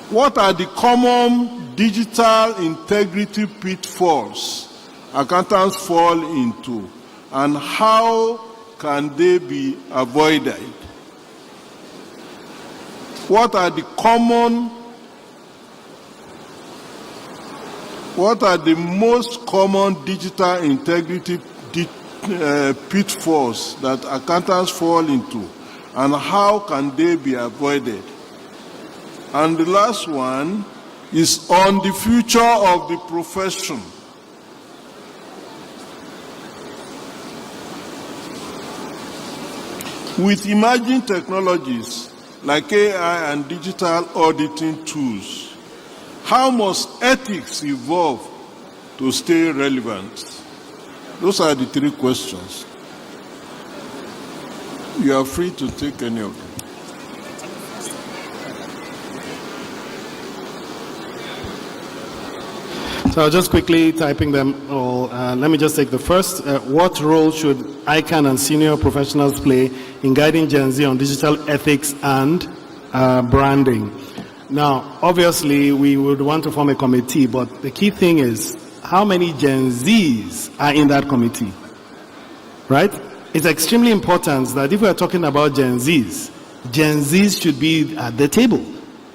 What are the common digital integrity pitfalls accountants fall into, and how can they be avoided? What are the most common digital integrity pitfalls that accountants fall into, and how can they be avoided? And the last one is on the future of the profession. With emerging technologies like AI and digital auditing tools, how must ethics evolve to stay relevant? Those are the 3 questions. You are free to take any of them. So I'll just quickly typing them all. Let me just take the first. What role should ICAN and senior professionals play in guiding Gen Z on digital ethics and branding? Now, obviously, we would want to form a committee, but the key thing is how many Gen Zs are in that committee, right? It's extremely important that if we are talking about Gen Zs should be at the table.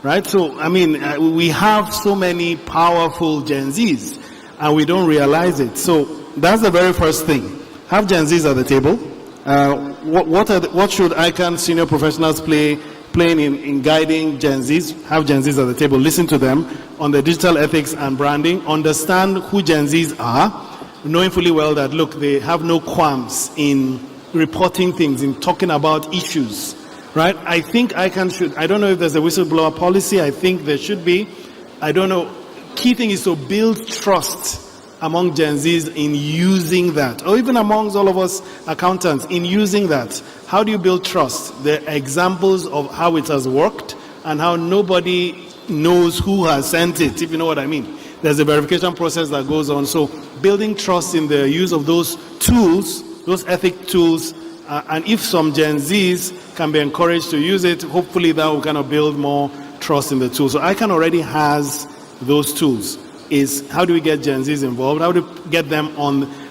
Right? So, I mean, we have so many powerful Gen Zs, and we don't realize it. So, that's the very first thing. Have Gen Zs at the table. What should ICAN senior professionals playing in guiding Gen Zs? Have Gen Zs at the table. Listen to them on the digital ethics and branding. Understand who Gen Zs are, knowing fully well that, look, they have no qualms in reporting things, in talking about issues. Right? I think ICAN should, I don't know if there's a whistleblower policy, I think there should be. I don't know. Key thing is to build trust among Gen Zs in using that, or even amongst all of us accountants in using that. How do you build trust? There are examples of how it has worked and how nobody knows who has sent it, if you know what I mean. There's a verification process that goes on. So building trust in the use of those tools, those ethic tools, and if some Gen Zs can be encouraged to use it, hopefully that will kind of build more trust in the tool. So ICAN already has those tools. Is how do we get Gen Zs involved? How do we get them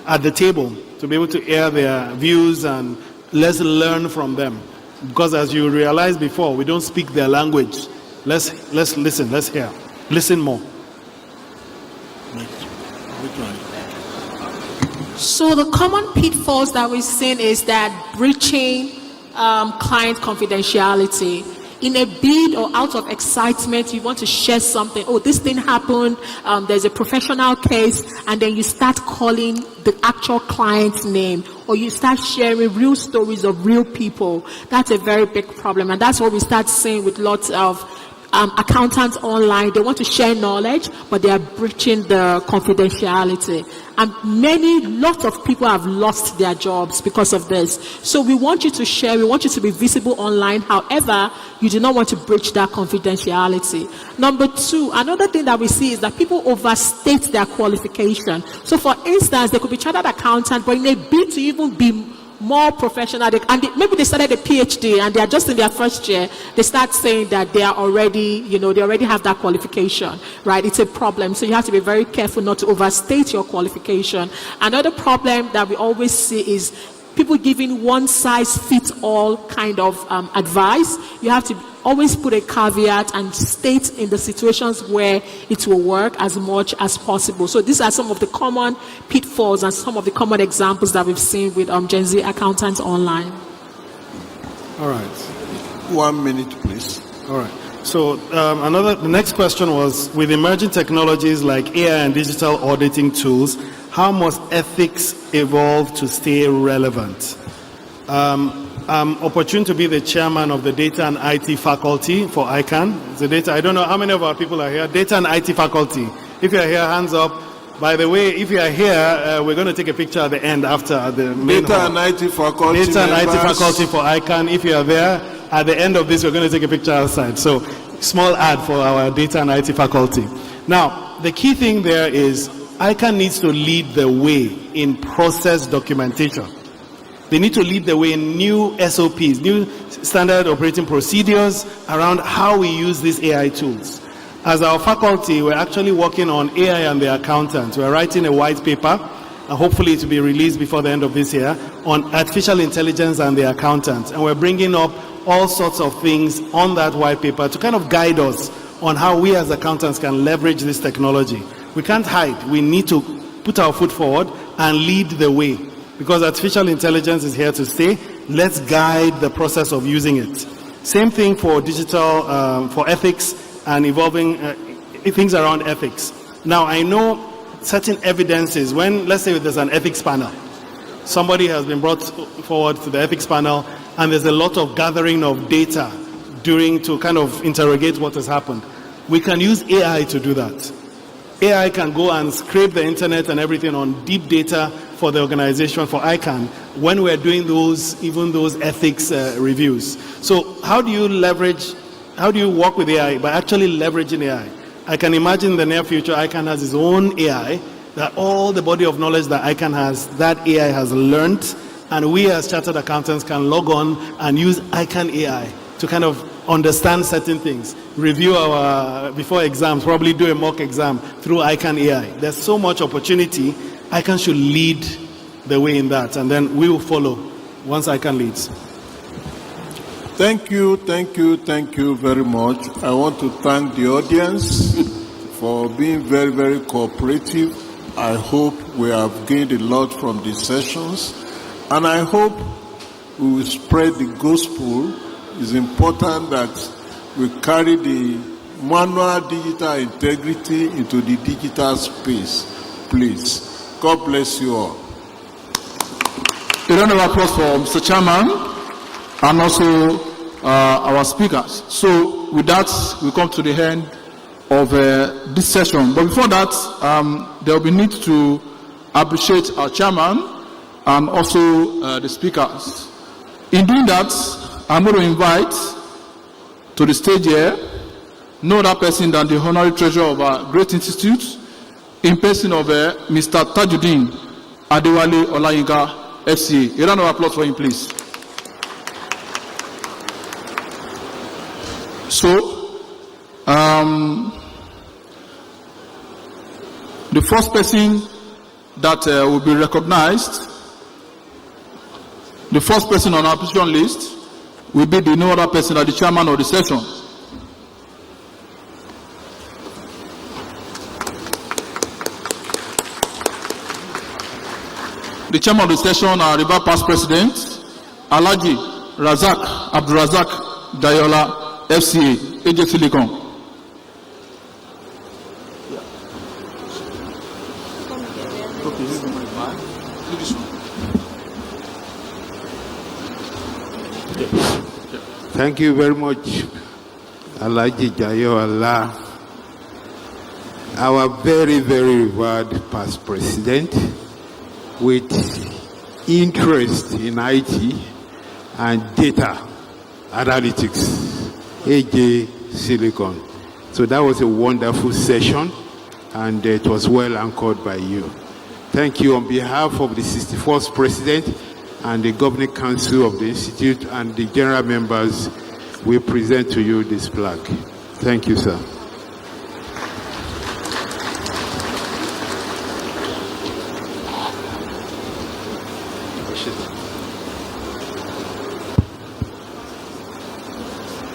at the table to be able to air their views, and let's learn from them? Because as you realized before, we don't speak their language. Let's listen, let's hear. Listen more. So the common pitfalls that we've seen is that breaching client confidentiality. In a bid or out of excitement, you want to share something. Oh, this thing happened. There's a professional case, and then you start calling the actual client's name, or you start sharing real stories of real people. That's a very big problem, and that's what we start seeing with lots of accountants online. They want to share knowledge, but they are breaching the confidentiality. And lots of people have lost their jobs because of this. So we want you to share, we want you to be visible online. However, you do not want to breach that confidentiality. Number 2, another thing that we see is that people overstate their qualification. So for instance, they could be chartered accountant, but in a bid to even be more professional, maybe they started a PhD and they are just in their first year, they start saying that they are already, they already have that qualification, right? It's a problem. So you have to be very careful not to overstate your qualification. Another problem that we always see is people giving one-size-fits-all kind of advice. You have to always put a caveat and state in the situations where it will work as much as possible. So these are some of the common pitfalls and some of the common examples that we've seen with Gen Z accountants online. All right. 1 minute, please. All right. So the next question was, with emerging technologies like AI and digital auditing tools, how must ethics evolve to stay relevant? I'm opportune to be the chairman of the Data and IT faculty for ICAN. The data, I don't know how many of our people are here. Data and IT faculty. If you are here, hands up. By the way, if you are here, we're going to take a picture at the end after the main Data hall. and IT faculty. Data and IT members. faculty for ICAN. If you are there, at the end of this, we're going to take a picture outside. So, small ad for our Data and IT faculty. Now, the key thing there is ICAN needs to lead the way in process documentation. They need to lead the way in new SOPs, new standard operating procedures around how we use these AI tools. As our faculty, we're actually working on AI and the accountants. We're writing a white paper, and hopefully it will be released before the end of this year, on artificial intelligence and the accountants. And we're bringing up all sorts of things on that white paper to kind of guide us on how we as accountants can leverage this technology. We can't hide. We need to put our foot forward and lead the way, because artificial intelligence is here to stay. Let's guide the process of using it. Same thing for digital, for ethics and evolving things around ethics. Now, I know certain evidences when, let's say there's an ethics panel. Somebody has been brought forward to the ethics panel, and there's a lot of gathering of data to kind of interrogate what has happened. We can use AI to do that. AI can go and scrape the internet and everything on deep data for the organization, for ICAN, when we're doing those ethics reviews. So how do you work with AI? By actually leveraging AI. I can imagine in the near future, ICAN has its own AI, that all the body of knowledge that ICAN has, that AI has learned, and we as chartered accountants can log on and use ICAN AI to kind of understand certain things, review our, before exams, probably do a mock exam through ICAN AI. There's so much opportunity. ICAN should lead the way in that, and then we will follow once ICAN leads. Thank you very much. I want to thank the audience for being very, very cooperative. I hope we have gained a lot from these sessions, and I hope we will spread the gospel. It's important that we carry the manual digital integrity into the digital space. Please. God bless you all. A round of applause for Mr. Chairman and also our speakers. So with that, we come to the end of this session. But before that, there will be need to appreciate our chairman and also the speakers. In doing that, I'm going to invite to the stage here no other person than the honorary treasurer of our great institute, in person of Mr. Tajuddin Adewale Olayinka, FCA. A round of applause for him, please. So, the first person that will be recognized, the first person on our position list will be the no other person than the chairman of the session. The chairman of the session, our River Past President, Alhaji Razak Abdulrazak Dayola, FCA, AJ Silicon. Thank you very much, Alhaji Dayola, our very, very revered past president, with interest in IT and data analytics, AJ Silicon. So that was a wonderful session, and it was well anchored by you. Thank you on behalf of the 61st president and the governing council of the institute and the general members. We present to you this plaque. Thank you, sir.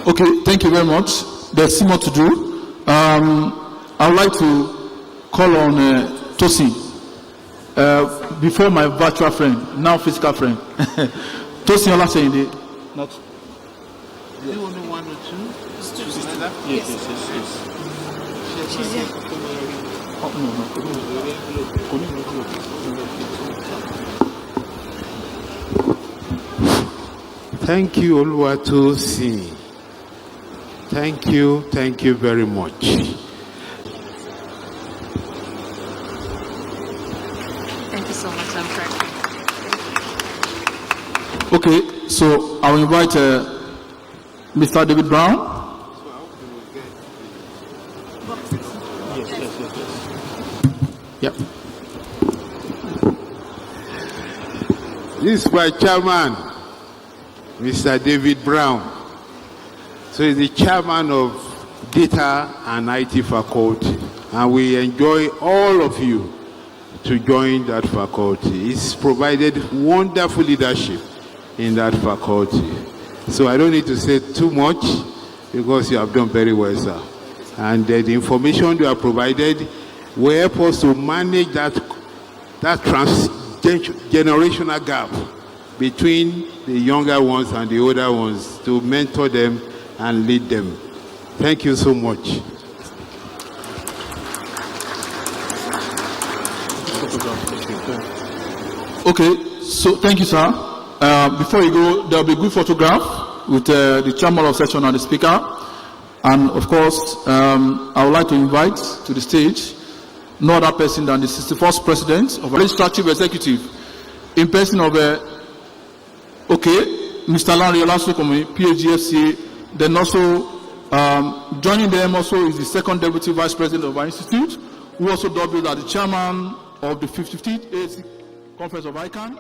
Okay, thank you very much. There's still more to do. I would like to call on Tosin, before my virtual friend, now physical friend. Tosin Olaseyinde. Not. you only one or two? Yes. She's here. Thank you, Oluwatosin. Thank you very much. Thank you so much, I'm Frank. Okay, so I will invite Mr. David Brown. Yep. This is my chairman, Mr. David Brown. So he's the chairman of Data and IT faculty, and we enjoy all of you to join that faculty. He's provided wonderful leadership in that faculty. So I don't need to say too much because you have done very well, sir. And the information you have provided will help us to manage that transgenerational gap between the younger ones and the older ones, to mentor them and lead them. Thank you so much. Okay, so thank you, sir. Before you go, there will be a good photograph with the chairman of session and the speaker. And of course, I would like to invite to the stage no other person than the 61st president of the legislative executive, in person of Mr. Larry Olasokomi, PhD FCA. Then also joining them also is the second deputy vice president of our institute, who also doubled as the chairman of the 55th AAC conference of ICAN.